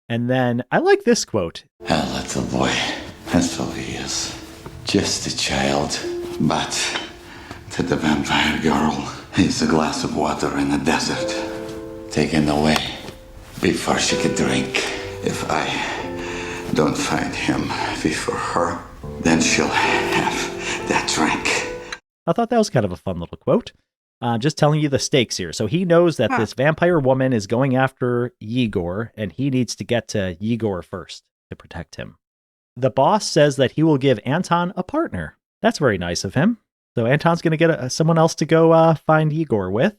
And then I like this quote. A little boy, that's all he is. Just a child. But to the vampire girl, he's a glass of water in the desert. Taken away before she could drink. If I don't find him before her, then she'll have that drink. I thought that was kind of a fun little quote. Just telling you the stakes here. So he knows that this vampire woman is going after Igor, and he needs to get to Igor first to protect him. The boss says that he will give Anton a partner. That's very nice of him. So Anton's going to get someone else to go find Igor with.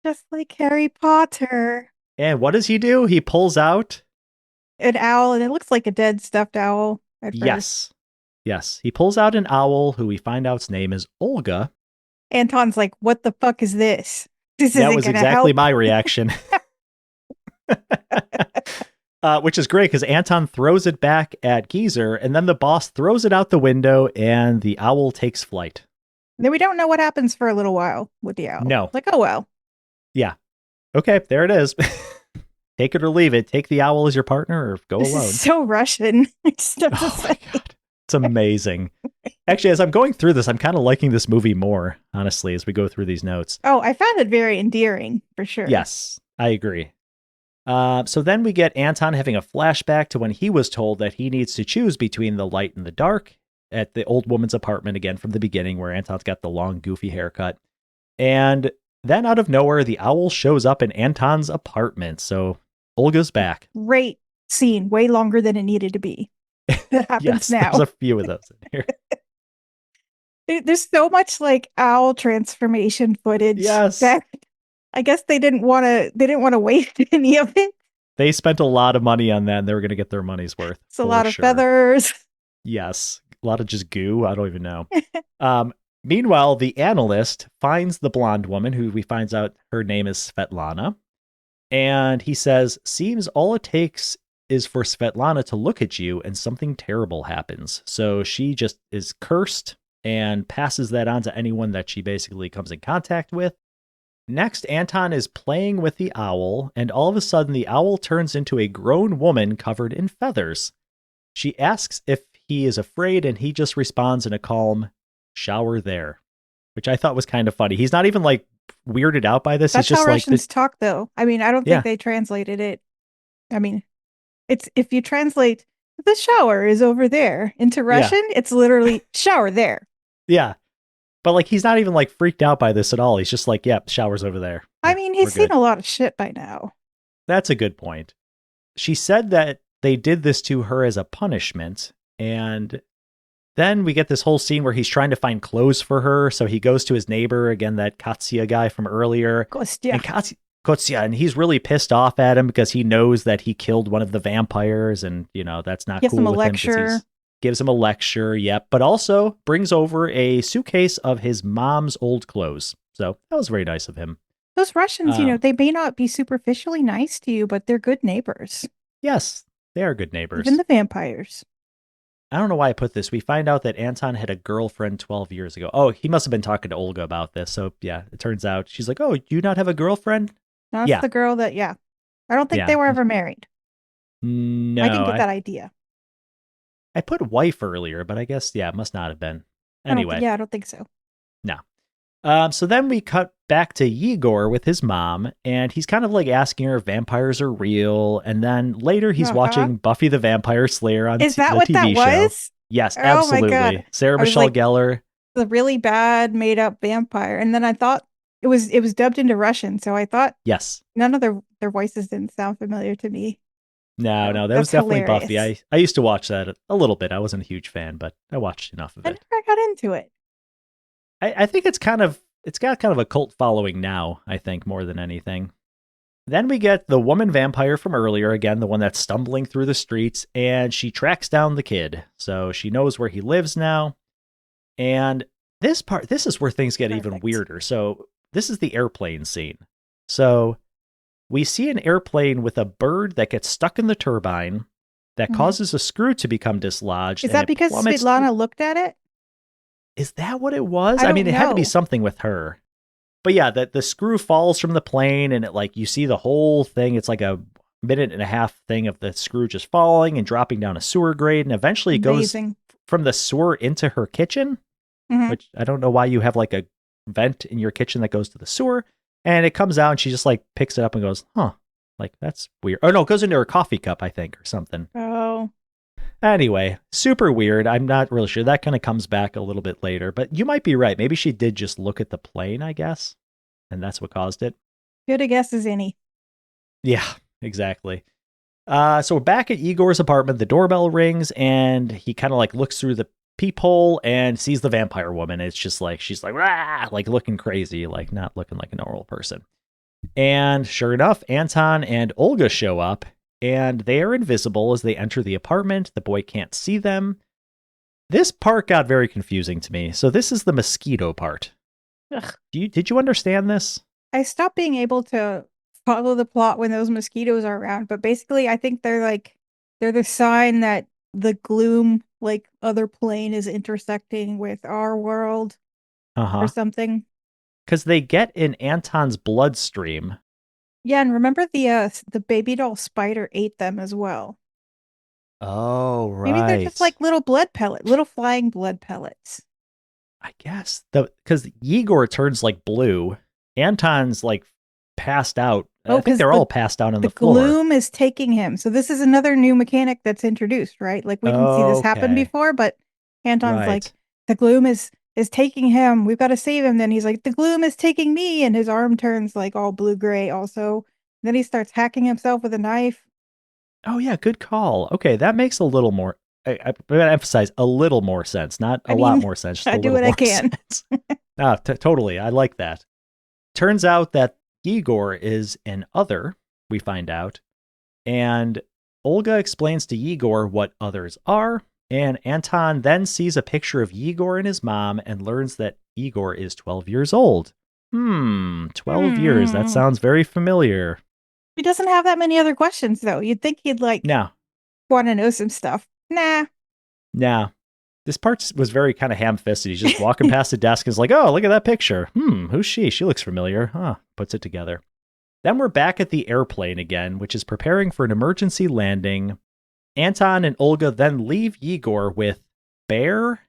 Just like Harry Potter. And what does he do? He pulls out an owl, and it looks like a dead stuffed owl at first. Yes. He pulls out an owl who we find out's name is Olga. Anton's like, what the fuck is this? That was exactly my reaction. Which is great because Anton throws it back at Geezer, and then the boss throws it out the window, and the owl takes flight. Then we don't know what happens for a little while with the owl. No. Like, oh well. Yeah. Okay, there it is. Take it or leave it. Take the owl as your partner or go alone. This is so Russian. I just have to say. My God. It's amazing. Actually, as I'm going through this, I'm kind of liking this movie more, honestly, as we go through these notes. Oh, I found it very endearing, for sure. Yes, I agree. So then we get Anton having a flashback to when he was told that he needs to choose between the light and the dark. at the old woman's apartment again from the beginning, where Anton's got the long, goofy haircut. And then out of nowhere, the owl shows up in Anton's apartment. So Olga's back. Great scene, way longer than it needed to be. That happens Yes, now. there's a few of those in here. There's so much like owl transformation footage. Yes. That I guess they didn't want to waste any of it. They spent a lot of money on that, and they were going to get their money's worth. It's a for lot of sure. feathers. Yes, a lot of just goo. I don't even know. Meanwhile, the analyst finds the blonde woman, who we finds out her name is Svetlana, and he says, "Seems all it takes is for Svetlana to look at you, and something terrible happens." So she just is cursed and passes that on to anyone that she basically comes in contact with. Next, Anton is playing with the owl, and all of a sudden the owl turns into a grown woman covered in feathers. She asks if he is afraid, and he just responds in a calm, "Shower there," which I thought was kind of funny. He's not even like weirded out by this. That's He's just how like, Russians talk, though. I mean, I don't think Yeah. they translated it. I mean, it's if you translate "the shower is over there" into Russian, it's literally "shower there." yeah. But like, he's not even like freaked out by this at all. He's just like, "Yep, shower's over there." I mean, he's We're seen good. a lot of shit by now. That's a good point. She said that they did this to her as a punishment, and then we get this whole scene where he's trying to find clothes for her. So he goes to his neighbor, again, that Katya guy from earlier. Kostya. And Kotsia, and he's really pissed off at him because he knows that he killed one of the vampires, and that's not Gives cool him a with him 'cause lecture. gives him a lecture, yep, but also brings over a suitcase of his mom's old clothes. So that was very nice of him. Those Russians, they may not be superficially nice to you, but they're good neighbors. Yes, they are good neighbors. Even the vampires. I don't know why I put this. We find out that Anton had a girlfriend 12 years ago. Oh, he must have been talking to Olga about this. So yeah, it turns out she's like, "Oh, you not have a girlfriend?" That's Yeah. the girl that, I don't think Yeah. they were ever married. No, I didn't get that idea. I put wife earlier, but I guess, it must not have been. I don't Anyway. I don't think so. So then we cut back to Igor with his mom, and he's kind of like asking her if vampires are real. And then later he's watching Buffy the Vampire Slayer on Is that the what TV that show. was? Yes, Oh my absolutely. God. Sarah I was Michelle like- Gellar. The really bad made up vampire. And then I thought it was dubbed into Russian, so I thought Yes. none of their voices didn't sound familiar to me. No, that That's was definitely hilarious. Buffy. I used to watch that a little bit. I wasn't a huge fan, but I watched enough of I it. never got into it. I think it's got kind of a cult following now, I think, more than anything. Then we get the woman vampire from earlier, again, the one that's stumbling through the streets, and she tracks down the kid. So she knows where he lives now. And this is where things get even Perfect. weirder. So this is the airplane scene. So we see an airplane with a bird that gets stuck in the turbine that Mhm. causes a screw to become dislodged. Is and that it because plummets Svetlana looked at it? Is that what it was? I I mean, don't it had to be know. something with her. But yeah, the screw falls from the plane, and you see the whole thing. It's like a minute and a half thing of the screw just falling and dropping down a sewer grate, and eventually it goes Amazing. from the sewer into her kitchen, Mhm. which I don't know why you have like a vent in your kitchen that goes to the sewer. And it comes out, and she just like picks it up and goes, "Huh, like that's weird." Oh no, it goes into her coffee cup, I think, or something. Oh, Anyway, super weird. I'm not really sure. That kind of comes back a little bit later, but you might be right. Maybe she did just look at the plane, I guess, and that's what caused it. good a guess as any. Yeah, exactly. So we're back at Igor's apartment. The doorbell rings, and he kind of like looks through the peephole and sees the vampire woman. It's just like, she's like, "Rah!" Like looking crazy, like not looking like a normal person. And sure enough, Anton and Olga show up, and they are invisible as they enter the apartment. The boy can't see them. This part got very confusing to me. So this is the mosquito part. Ugh. Did you understand this? I stopped being able to follow the plot when those mosquitoes are around, but basically I think they're the sign that the gloom, like other plane, is intersecting with our world Uh-huh. or something. Because they get in Anton's bloodstream. Yeah, and remember the baby doll spider ate them as well. Oh, right. Maybe they're just like little flying blood pellets. I guess because Igor turns like blue. Anton's like passed out. Oh, I think 'cause they're the- all passed out on The the floor. gloom is taking him. So this is another new mechanic that's introduced, right? Like we didn't see this happen Okay. before, but Anton's Right. like, the gloom is taking him. We've got to save him. Then he's like, the gloom is taking me. And his arm turns like all blue-gray also. Then he starts hacking himself with a knife. Oh yeah, good call. Okay, that makes a little more. I'm going to emphasize a little more sense, not a lot more sense. Just I a do little what I more can. sense. Totally. I like that. Turns out that Igor is an other, we find out. And Olga explains to Igor what others are. And Anton then sees a picture of Igor and his mom and learns that Igor is 12 years old. 12 years. That sounds very familiar. He doesn't have that many other questions, though. You'd think he'd like No. want to know some stuff. Nah. This part was very kind of ham-fisted. He's just walking past the desk and is like, oh, look at that picture. Who's she? She looks familiar. Huh. Puts it together. Then we're back at the airplane again, which is preparing for an emergency landing. Anton and Olga then leave Igor with Bear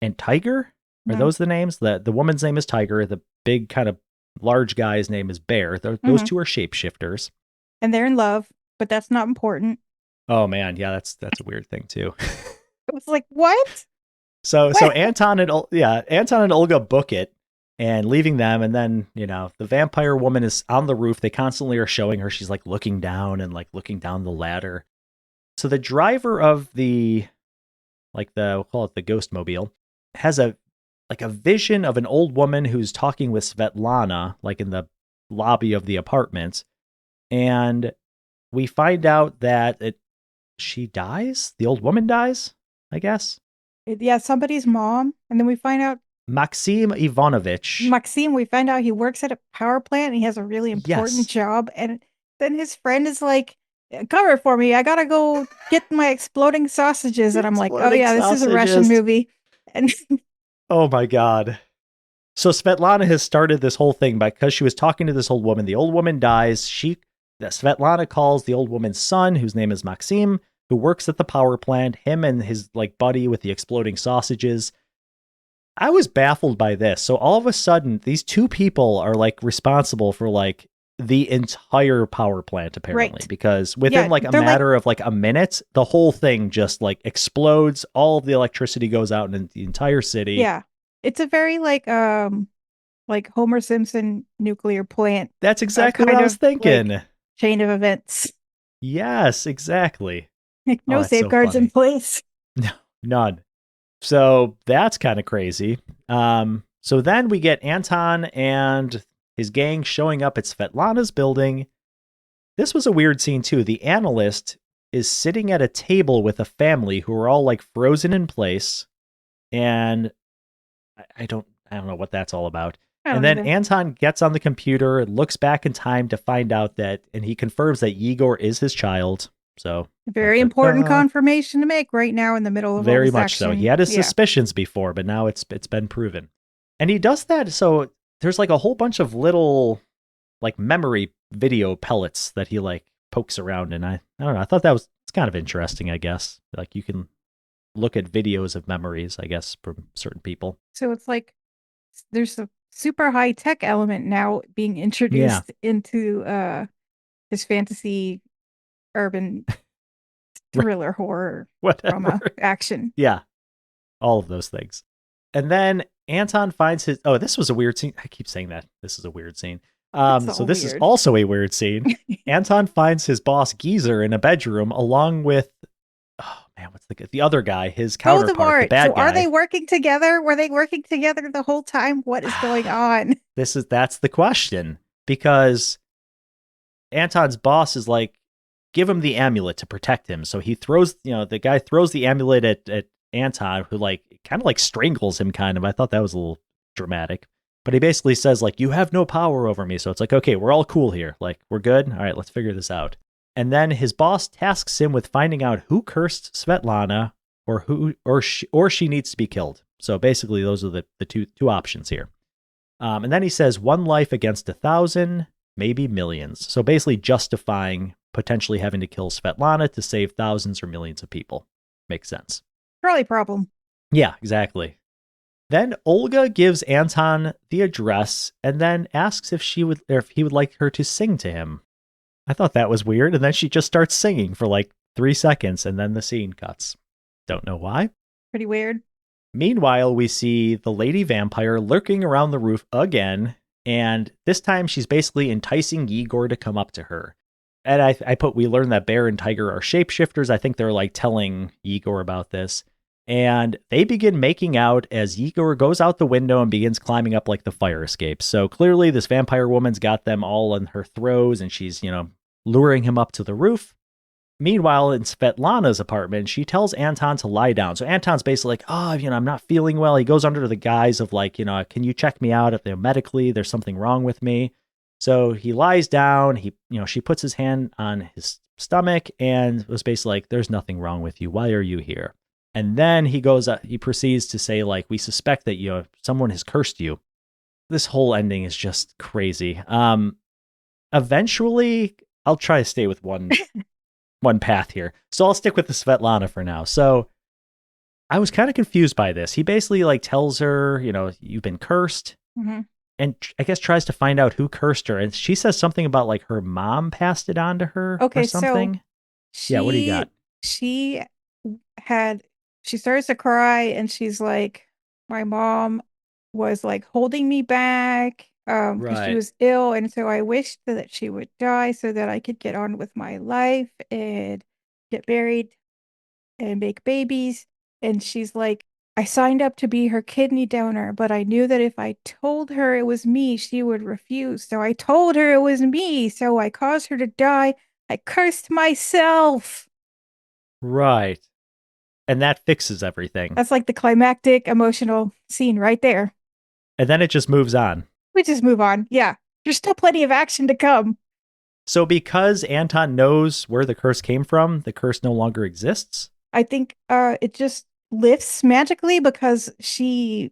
and Tiger. Are those the names? The woman's name is Tiger. The big kind of large guy's name is Bear. Those two are shapeshifters. And they're in love, but that's not important. Oh man, yeah, that's a weird thing too. It was like, what? So Anton and Olga book it and leaving them, and then, the vampire woman is on the roof. They constantly are showing her. She's like looking down and like looking down the ladder. So the driver of we'll call it the ghost mobile, has a vision of an old woman who's talking with Svetlana, like in the lobby of the apartment. And we find out that she dies. The old woman dies, I guess. Yeah, somebody's mom. And then we find out Maxim Ivanovich. we find out he works at a power plant and he has a really important job. And then his friend is like, cover it for me. I gotta go get my exploding sausages. And I'm like, oh yeah, this is a Russian movie. And oh my God. So Svetlana has started this whole thing because she was talking to this old woman. The old woman dies. Svetlana calls the old woman's son, whose name is Maxim, who works at the power plant, him and his buddy with the exploding sausages. I was baffled by this. So all of a sudden, these two people are responsible for the entire power plant, apparently, because within a matter of a minute, the whole thing just explodes. All of the electricity goes out in the entire city. Yeah. It's a very Homer Simpson nuclear plant. That's exactly what I was thinking. Chain of events. Yes, exactly. No safeguards in place. No, none. So that's kind of crazy. So then we get Anton and his gang showing up at Svetlana's building. This was a weird scene too. The analyst is sitting at a table with a family who are all frozen in place. And I don't know what that's all about. And then Anton gets on the computer and looks back in time to find out that, and he confirms that Igor is his child. So very important confirmation to make right now in the middle of very all this much action. so. He had his suspicions before, but now it's been proven. And he does that. So there's a whole bunch of little memory video pellets that he pokes around. And I don't know. I thought it's kind of interesting, I guess. You can look at videos of memories, I guess, from certain people. So it's there's a super high tech element now being introduced into his fantasy urban thriller horror drama action. Yeah. All of those things. And then Anton finds this was a weird scene. I keep saying that. This is a weird scene. So this is also a weird scene. Anton finds his boss Geezer in a bedroom along with what's the other guy, his counterpart, the bad guy. Are they working together? Were they working together the whole time? What is going on? That's the question, because Anton's boss is give him the amulet to protect him. So he throws, the guy throws the amulet at Anton, who kind of strangles him kind of. I thought that was a little dramatic, but he basically says you have no power over me. So it's okay, we're all cool here. We're good. All right, let's figure this out. And then his boss tasks him with finding out who cursed Svetlana or she needs to be killed. So basically those are the two options here. And then he says 1 life against 1,000, maybe millions. So basically justifying potentially having to kill Svetlana to save thousands or millions of people. Makes sense. Trolley problem. Yeah, exactly. Then Olga gives Anton the address and then asks if he would like her to sing to him. I thought that was weird. And then she just starts singing for 3 seconds and then the scene cuts. Don't know why. Pretty weird. Meanwhile, we see the lady vampire lurking around the roof again, and this time she's basically enticing Igor to come up to her. And we learned that Bear and Tiger are shapeshifters. I think they're like telling Igor about this. And they begin making out as Igor goes out the window and begins climbing up like the fire escape. So clearly this vampire woman's got them all in her throes, and she's, luring him up to the roof. Meanwhile, in Svetlana's apartment, she tells Anton to lie down. So Anton's basically like, I'm not feeling well. He goes under the guise of like, can you check me out medically? There's something wrong with me. So he lies down. She puts his hand on his stomach and was basically like, there's nothing wrong with you. Why are you here? And then he proceeds to say like, we suspect that, someone has cursed you. This whole ending is just crazy. Eventually I'll try to stay with one path here. So I'll stick with the Svetlana for now. So I was kind of confused by this. He basically like tells her, you've been cursed. Mm-hmm. And I guess tries to find out who cursed her. And she says something about like her mom passed it on to her or something. So what do you got? She starts to cry and she's like, my mom was like holding me back. Because she was ill, and so I wished that she would die so that I could get on with my life and get married and make babies. And she's like, I signed up to be her kidney donor, but I knew that if I told her it was me, she would refuse. So I told her it was me, so I caused her to die. I cursed myself. Right. And that fixes everything. That's like the climactic emotional scene right there. And then it just moves on. We just move on. Yeah. There's still plenty of action to come. So because Anton knows where the curse came from, the curse no longer exists? I think it just lifts magically because she,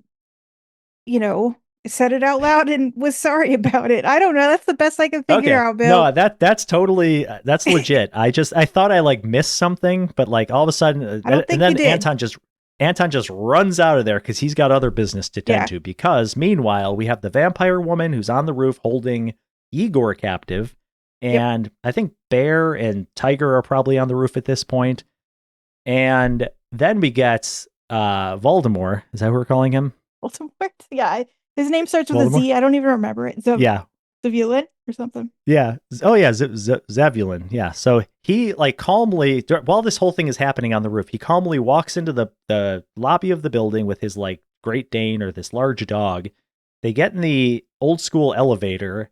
said it out loud and was sorry about it. I don't know. That's the best I can figure out, Bill. No, that's totally, that's legit. I thought I like missed something, but like all of a sudden, and then Anton just runs out of there because he's got other business to tend to. Because meanwhile, we have the vampire woman who's on the roof holding Igor captive. And I think Bear and Tiger are probably on the roof at this point. And then we get Voldemort. Is that what we're calling him? Voldemort? Yeah. His name starts with a Z. I don't even remember it. Zavulin or something. Yeah. Oh, yeah. Zavulin. Yeah. So he like calmly, while this whole thing is happening on the roof, he calmly walks into the lobby of the building with his like Great Dane or this large dog. They get in the old school elevator,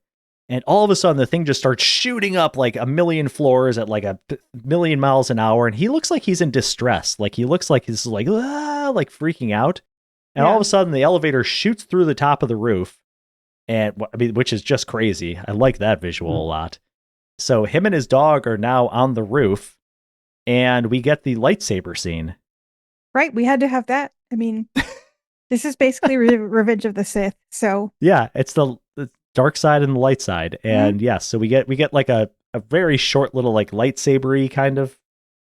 and all of a sudden the thing just starts shooting up like a million floors at like a million miles an hour. And he looks like he's in distress. Like he looks like he's like freaking out. And all of a sudden the elevator shoots through the top of the roof. And which is just crazy. I like that visual a lot. So him and his dog are now on the roof, and we get the lightsaber scene. Right. We had to have that. I mean, this is basically Revenge of the Sith. So yeah, it's the dark side and the light side. And yes, so we get like a very short little like lightsaber-y kind of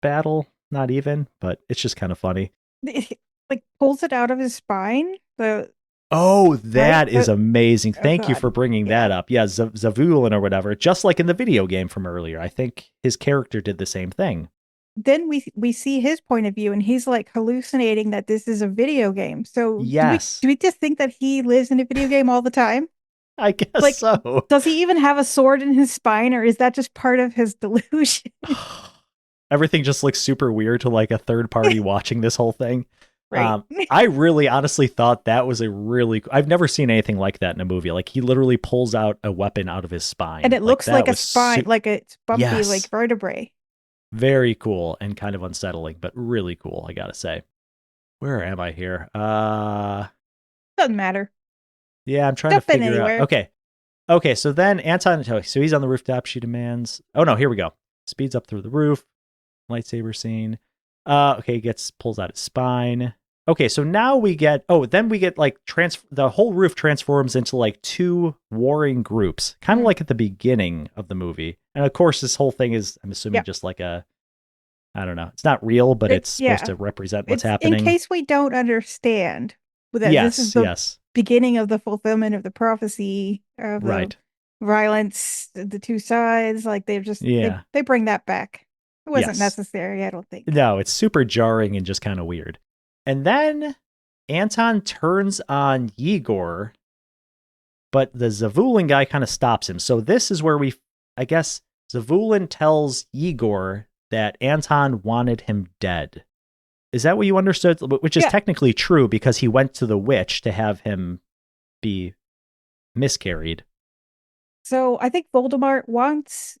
battle. Not even, but it's just kind of funny. It, like pulls it out of his spine. That is amazing. Thank you for bringing that up. Yeah, Zavulin or whatever, just like in the video game from earlier. I think his character did the same thing. Then we see his point of view, and he's like hallucinating that this is a video game. So yes. Do we just think that he lives in a video game all the time? I guess so. Does he even have a sword in his spine, or is that just part of his delusion? Everything just looks super weird to like a third party watching this whole thing. Right. I really honestly thought that was I've never seen anything like that in a movie. Like he literally pulls out a weapon out of his spine. And it looks like a spine, like it's bumpy, like vertebrae. Very cool and kind of unsettling, but really cool, I gotta say. Where am I here? Doesn't matter. Yeah, I'm trying to figure out. Okay, so then Anton, so he's on the rooftop, she demands. Oh no, here we go. Speeds up through the roof. Lightsaber scene. Okay, pulls out his spine. Okay, so now we get like the whole roof transforms into like two warring groups, kind of like at the beginning of the movie. And of course, this whole thing is, I'm assuming, just like I don't know, it's not real, but it's supposed to represent what's happening. In case we don't understand that this is the beginning of the fulfillment of the prophecy of the violence, the two sides, like they've just, they bring that back. It wasn't necessary, I don't think. No, it's super jarring and just kind of weird. And then Anton turns on Igor, but the Zavulin guy kind of stops him. So this is where I guess Zavulin tells Igor that Anton wanted him dead. Is that what you understood? Which is technically true because he went to the witch to have him be miscarried. So I think Voldemort wants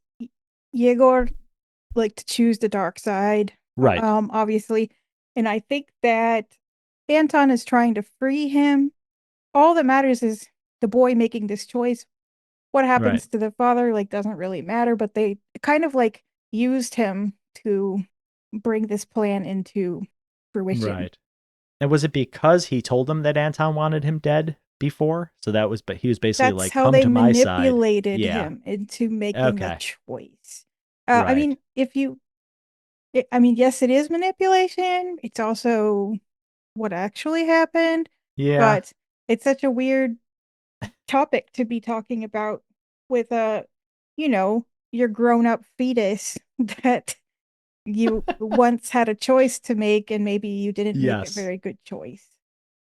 Yegor like to choose the dark side. Right. Obviously. And I think that Anton is trying to free him. All that matters is the boy making this choice. What happens to the father like doesn't really matter, but they kind of like used him to bring this plan into fruition. Right. And was it because he told them that Anton wanted him dead before? So that was, but he was basically That's like, how come they to my side. manipulated him into making the choice. I mean, yes, it is manipulation. It's also what actually happened. Yeah. But it's such a weird topic to be talking about with your grown-up fetus that you once had a choice to make and maybe you didn't make a very good choice.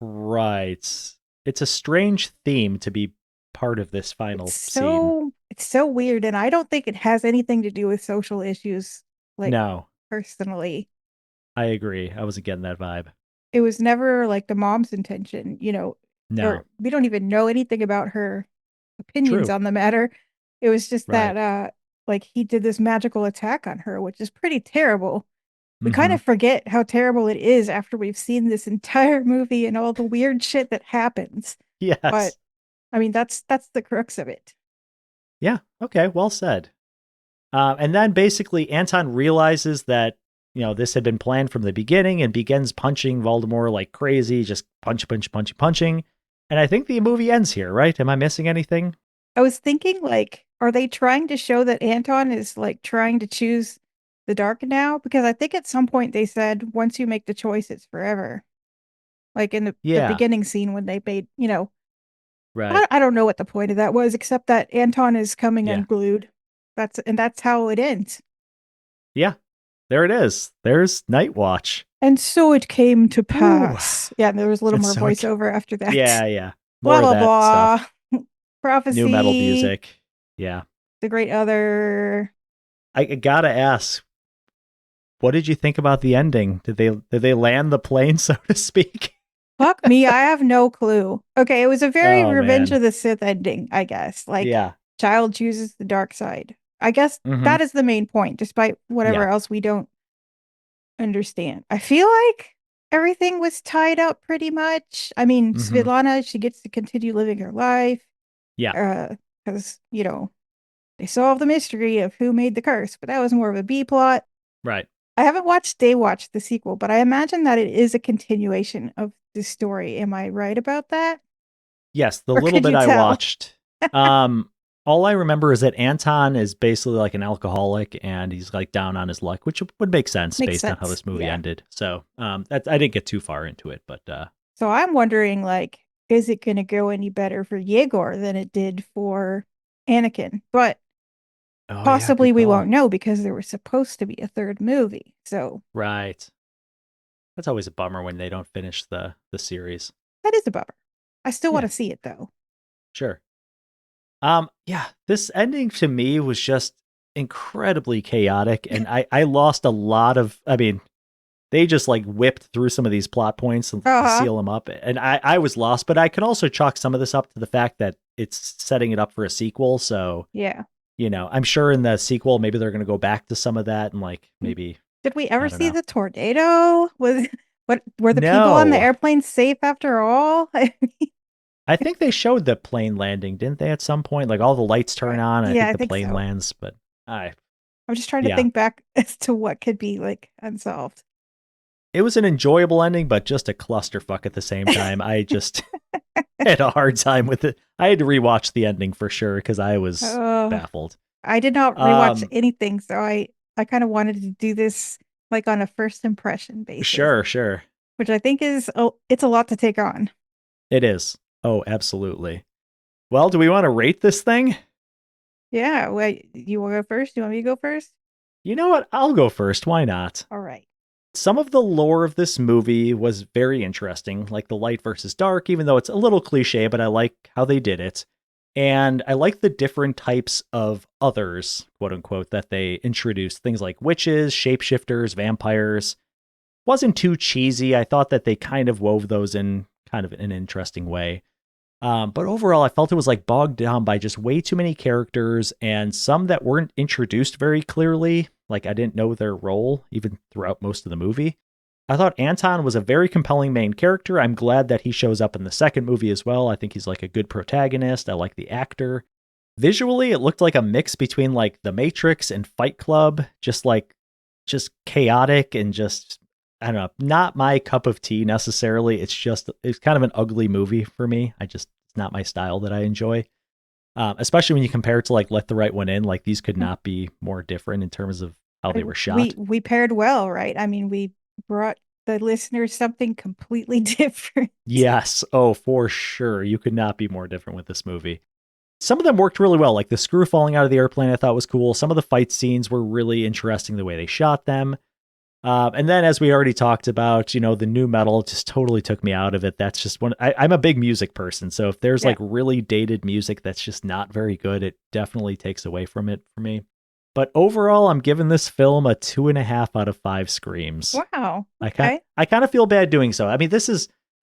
Right. It's a strange theme to be part of this final scene. It's so weird, and I don't think it has anything to do with social issues. No. Personally. I agree. I wasn't getting that vibe. It was never like the mom's intention, No. We don't even know anything about her opinions on the matter. It was just that like he did this magical attack on her, which is pretty terrible. We kind of forget how terrible it is after we've seen this entire movie and all the weird shit that happens. Yes. But I mean, that's the crux of it. Yeah. Okay. Well said. And then basically Anton realizes that, this had been planned from the beginning and begins punching Voldemort like crazy, just punching. And I think the movie ends here, right? Am I missing anything? I was thinking, like, are they trying to show that Anton is like trying to choose the dark now? Because I think at some point they said, once you make the choice, it's forever. Like in the beginning scene when they made, right. I don't know what the point of that was, except that Anton is coming unglued. That's how it ends. Yeah. There it is. There's Night Watch. And so it came to pass. Ooh. Yeah, and there was a little more voiceover after that. Yeah. More blah, blah, blah. Prophecy. New metal music. Yeah. The Great Other. I gotta ask, what did you think about the ending? Did they land the plane, so to speak? Fuck me, I have no clue. Okay, it was a very Revenge of the Sith ending, I guess. Like, child chooses the dark side. I guess that is the main point, despite whatever else we don't understand. I feel like everything was tied up pretty much. I mean, Svetlana, she gets to continue living her life. Yeah. Because, they solved the mystery of who made the curse, but that was more of a B plot. Right. I haven't watched Daywatch, the sequel, but I imagine that it is a continuation of the story. Am I right about that? Yes, the little bit I watched. All I remember is that Anton is basically like an alcoholic and he's like down on his luck, which would make sense based on how this movie ended. So I didn't get too far into it, but so I'm wondering, like, is it going to go any better for Yegor than it did for Anakin? But possibly we won't know because there was supposed to be a third movie. So right. That's always a bummer when they don't finish the series. That is a bummer. I still want to see it though. Sure. This ending to me was just incredibly chaotic and I lost a lot of, they just like whipped through some of these plot points and seal them up. And I was lost, but I can also chalk some of this up to the fact that it's setting it up for a sequel. So I'm sure in the sequel, maybe they're going to go back to some of that and like maybe. Did we ever see the tornado? Were the people on the airplane safe after all? I think they showed the plane landing, didn't they, at some point? Like all the lights turn on and I think the plane lands, but I'm just trying to think back as to what could be like unsolved. It was an enjoyable ending, but just a clusterfuck at the same time. I just had a hard time with it. I had to rewatch the ending for sure because I was baffled. I did not rewatch anything, so I kind of wanted to do this like on a first impression basis. Sure. Which I think is it's a lot to take on. It is. Oh, absolutely. Well, do we want to rate this thing? Yeah. Wait, you want to go first? Do you want me to go first? You know what? I'll go first. Why not? All right. Some of the lore of this movie was very interesting, like the light versus dark, even though it's a little cliche, but I like how they did it. And I like the different types of others, quote unquote, that they introduced. Things like witches, shapeshifters, vampires. Wasn't too cheesy. I thought that they kind of wove those in kind of an interesting way. But overall, I felt it was like bogged down by just way too many characters and some that weren't introduced very clearly. Like I didn't know their role even throughout most of the movie. I thought Anton was a very compelling main character. I'm glad that he shows up in the second movie as well. I think he's like a good protagonist. I like the actor. Visually, it looked like a mix between like The Matrix and Fight Club, just chaotic and just I don't know, not my cup of tea necessarily. It's kind of an ugly movie for me. It's not my style that I enjoy. Especially when you compare it to like Let the Right One In, like these could not be more different in terms of how they were shot. We paired well, right? I mean, we brought the listeners something completely different. Yes. Oh, for sure. You could not be more different with this movie. Some of them worked really well. Like the screw falling out of the airplane, I thought was cool. Some of the fight scenes were really interesting the way they shot them. And then, as we already talked about, the new metal just totally took me out of it. That's just I'm a big music person. So if there's like really dated music that's just not very good, it definitely takes away from it for me. But overall, I'm giving this film a 2.5 out of 5 screams. Wow. Okay. I kind of feel bad doing so. I mean,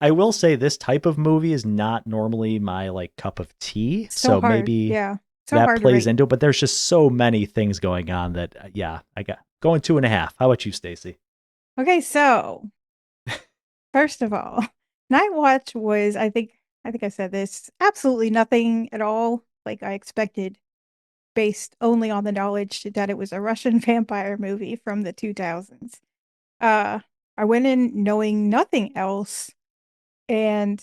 I will say this type of movie is not normally my like cup of tea. So hard. maybe So that plays into it, but there's just so many things going on that, I got going 2.5. How about you, Stacy? Okay, so first of all, Night Watch was, I think I said this, absolutely nothing at all like I expected, based only on the knowledge that it was a Russian vampire movie from the 2000s. I went in knowing nothing else, and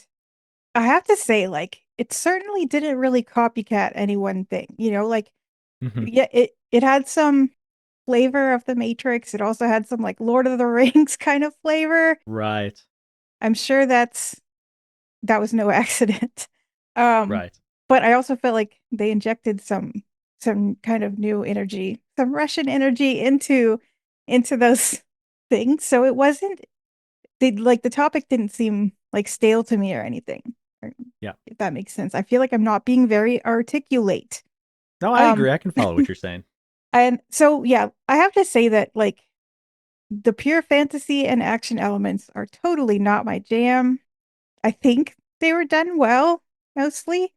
I have to say, like, it certainly didn't really copycat any one thing, like, yeah, it had some flavor of the Matrix. It also had some like Lord of the Rings kind of flavor. Right. I'm sure that was no accident. Right. But I also felt like they injected some kind of new energy, some Russian energy into those things. So it wasn't the topic didn't seem like stale to me or anything. Yeah. If that makes sense. I feel like I'm not being very articulate. No, I agree. I can follow what you're saying. And so, yeah, I have to say that, like, the pure fantasy and action elements are totally not my jam. I think they were done well, mostly.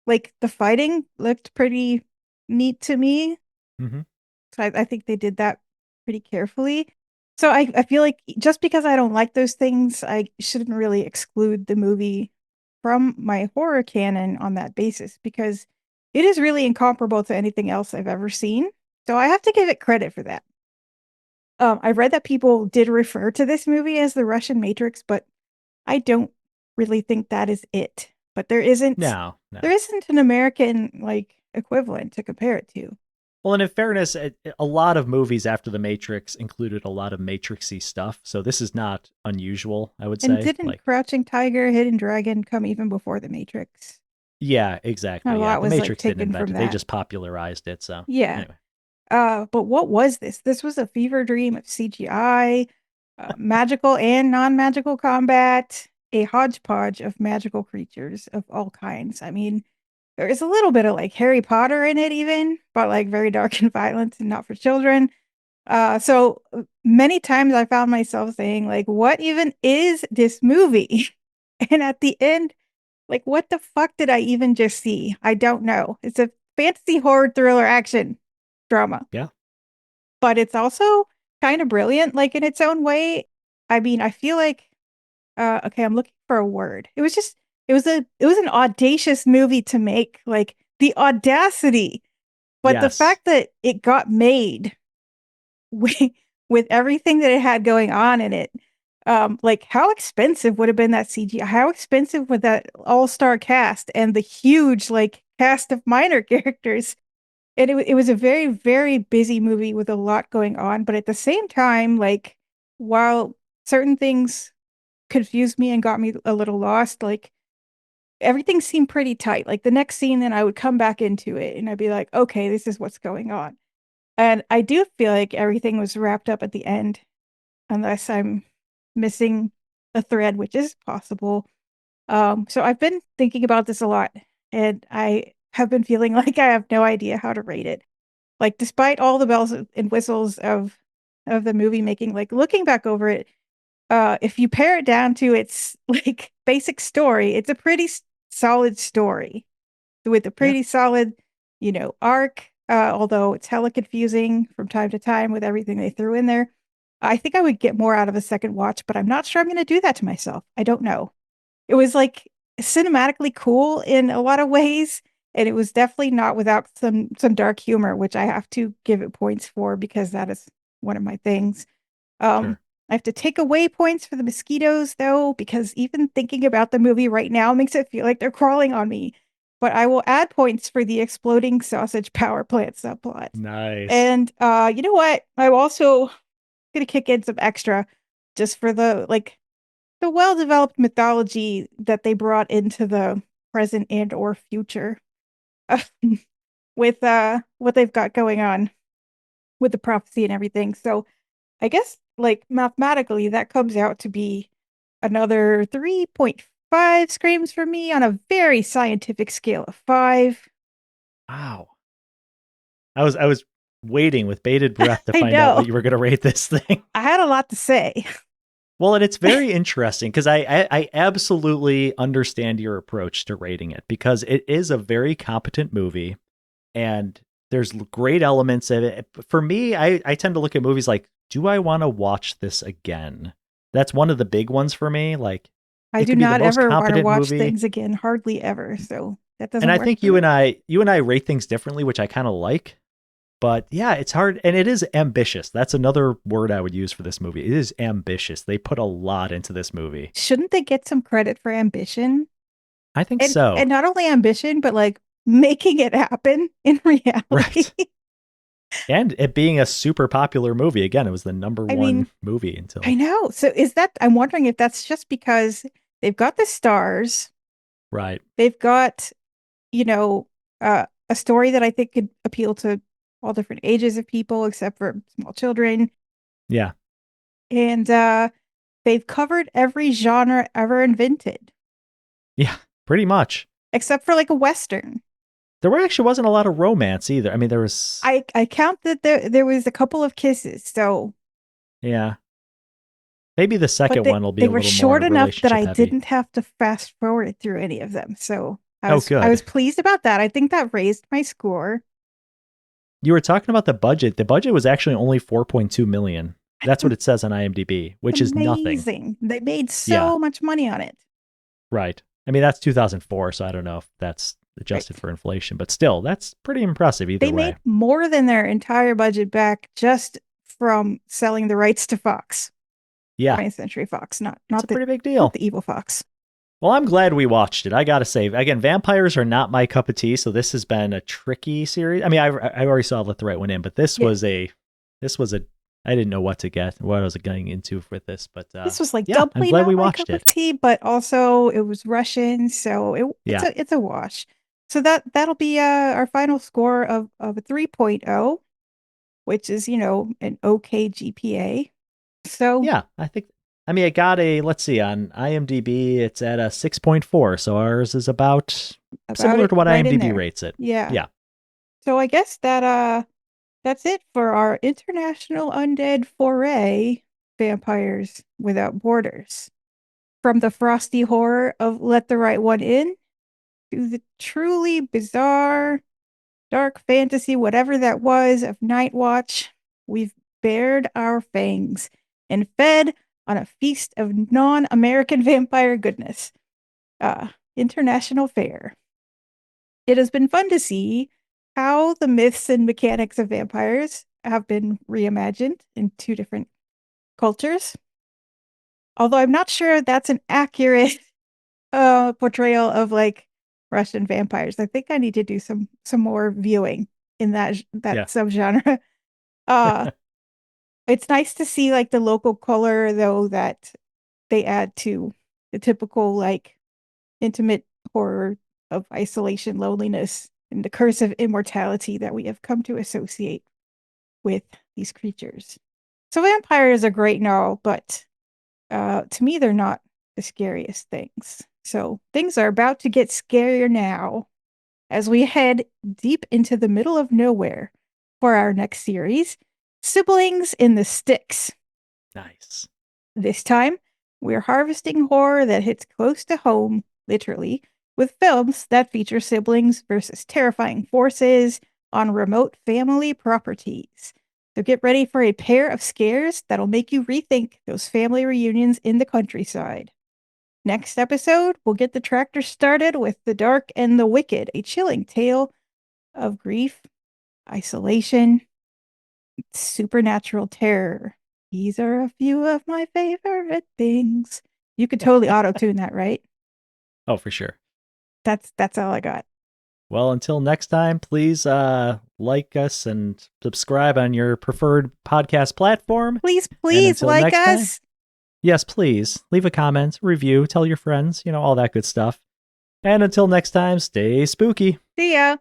Like, the fighting looked pretty neat to me. Mm-hmm. So I think they did that pretty carefully. So I feel like just because I don't like those things, I shouldn't really exclude the movie from my horror canon on that basis, because it is really incomparable to anything else I've ever seen. So I have to give it credit for that. I've read that people did refer to this movie as the Russian Matrix, but I don't really think that is it. But there isn't an American like equivalent to compare it to. Well, and in fairness, a lot of movies after The Matrix included a lot of Matrixy stuff, so this is not unusual, I would say. And didn't Crouching Tiger, Hidden Dragon come even before The Matrix? Yeah, exactly. A lot was The Matrix like didn't invent it; from they that. just popularized it. So Yeah. anyway. But what was this? This was a fever dream of CGI, magical and non-magical combat, a hodgepodge of magical creatures of all kinds. I mean, there is a little bit of like Harry Potter in it even, but like very dark and violent and not for children. So many times I found myself saying like, what even is this movie? And at the end, like, what the fuck did I even just see? I don't know. It's a fantasy horror thriller action drama. Yeah. But it's also kind of brilliant, like in its own way. I mean, I feel like okay, I'm looking for a word. It was an audacious movie to make, like the audacity. But the fact that it got made with everything that it had going on in it, like how expensive would have been that CGI? How expensive would that all-star cast and the huge like cast of minor characters? And it was a very, very busy movie with a lot going on. But at the same time, like, while certain things confused me and got me a little lost, like, everything seemed pretty tight. Like, the next scene, then I would come back into it and I'd be like, okay, this is what's going on. And I do feel like everything was wrapped up at the end unless I'm missing a thread, which is possible. So I've been thinking about this a lot, and I have been feeling like I have no idea how to rate it. Like, despite all the bells and whistles of the movie making, like looking back over it, if you pare it down to its like basic story, it's a pretty solid story with a pretty solid, arc. Although it's hella confusing from time to time with everything they threw in there. I think I would get more out of a second watch, but I'm not sure I'm going to do that to myself. I don't know. It was like cinematically cool in a lot of ways, and it was definitely not without some dark humor, which I have to give it points for because that is one of my things. Sure. I have to take away points for the mosquitoes though, because even thinking about the movie right now makes it feel like they're crawling on me. But I will add points for the exploding sausage power plant subplot. Nice. And you know what? I'm also gonna kick in some extra just for the well-developed mythology that they brought into the present and or future with what they've got going on with the prophecy and everything. So I guess like mathematically that comes out to be another 3.5 screams for me on a very scientific scale of 5. Wow. I was waiting with bated breath to I find out know. what you were going to rate this thing. I had a lot to say. Well, and it's very interesting because I absolutely understand your approach to rating it because it is a very competent movie and there's great elements of it. For me, I tend to look at movies like, do I want to watch this again? That's one of the big ones for me. Like, I it do could be the not most ever want to competent watch movie. things again, hardly ever. So that doesn't And I work think for you me. and I rate things differently, which I kind of like. But yeah, it's hard and it is ambitious. That's another word I would use for this movie. It is ambitious. They put a lot into this movie. Shouldn't they get some credit for ambition? I think And so. not only ambition, but like making it happen in reality. Right. And it being a super popular movie. Again, it was the number I one mean, movie until I know. So I'm wondering if that's just because they've got the stars, right. they've got, a story that I think could appeal to all different ages of people, except for small children. Yeah. And they've covered every genre ever invented, Yeah, pretty much. except for like a Western. There actually wasn't a lot of romance either. I mean, there was I count that there was a couple of kisses, so yeah. Maybe the second but one will be they a were little more short enough that relationship I heavy. didn't have to fast forward through any of them. So Oh, I was good. pleased about that. I think that raised my score. You were talking about the budget. The budget was actually only 4.2 million. That's what it says on IMDb, which is nothing. Amazing. They made Yeah. so much money on it. Right. I mean, that's 2004, so I don't know if that's adjusted for inflation, but still, that's pretty impressive either They way. made more than their entire budget back just from selling the rights to Fox. Yeah. 20th Century Fox, not It's a the pretty big deal. not the evil Fox. Well, I'm glad we watched it. I gotta say, again, vampires are not my cup of tea, so this has been a tricky series. I mean, I already saw Let the Right One In, but this was a, I didn't know what to get, what I was going into with this, but This was like yeah, I'm doubly glad not we my watched cup of it. tea, but also it was Russian, so Yeah. it's a wash. So that'll be our final score of a 3.0, which is, an okay GPA. So Yeah, I mean, I got a, let's see, on IMDb, it's at a 6.4, so ours is about similar to what right in IMDb there. rates it. Yeah. Yeah. So I guess that's it for our international undead foray, Vampires Without Borders. From the frosty horror of Let the Right One In to the truly bizarre, dark fantasy, whatever that was, of Night Watch, we've bared our fangs and fed on a feast of non-American vampire goodness. International fare. It has been fun to see how the myths and mechanics of vampires have been reimagined in two different cultures. Although I'm not sure that's an accurate portrayal of like Russian vampires. I think I need to do some more viewing in that Yeah. subgenre. It's nice to see like the local color though that they add to the typical like intimate horror of isolation, loneliness, and the curse of immortality that we have come to associate with these creatures. So vampires are great and all, but to me, they're not the scariest things. So things are about to get scarier now as we head deep into the middle of nowhere for our next series, Siblings in the Sticks. Nice. This time, we're harvesting horror that hits close to home, literally, with films that feature siblings versus terrifying forces on remote family properties. So get ready for a pair of scares that'll make you rethink those family reunions in the countryside. Next episode, we'll get the tractor started with The Dark and the Wicked, a chilling tale of grief, isolation, supernatural terror. These are a few of my favorite things. You could totally auto-tune that, right? Oh, for sure. That's all I got. Well, until next time, please like us and subscribe on your preferred podcast platform. Please And until like next time, us. yes, please leave a comment, review, tell your friends, all that good stuff. And until next time, stay spooky. See ya.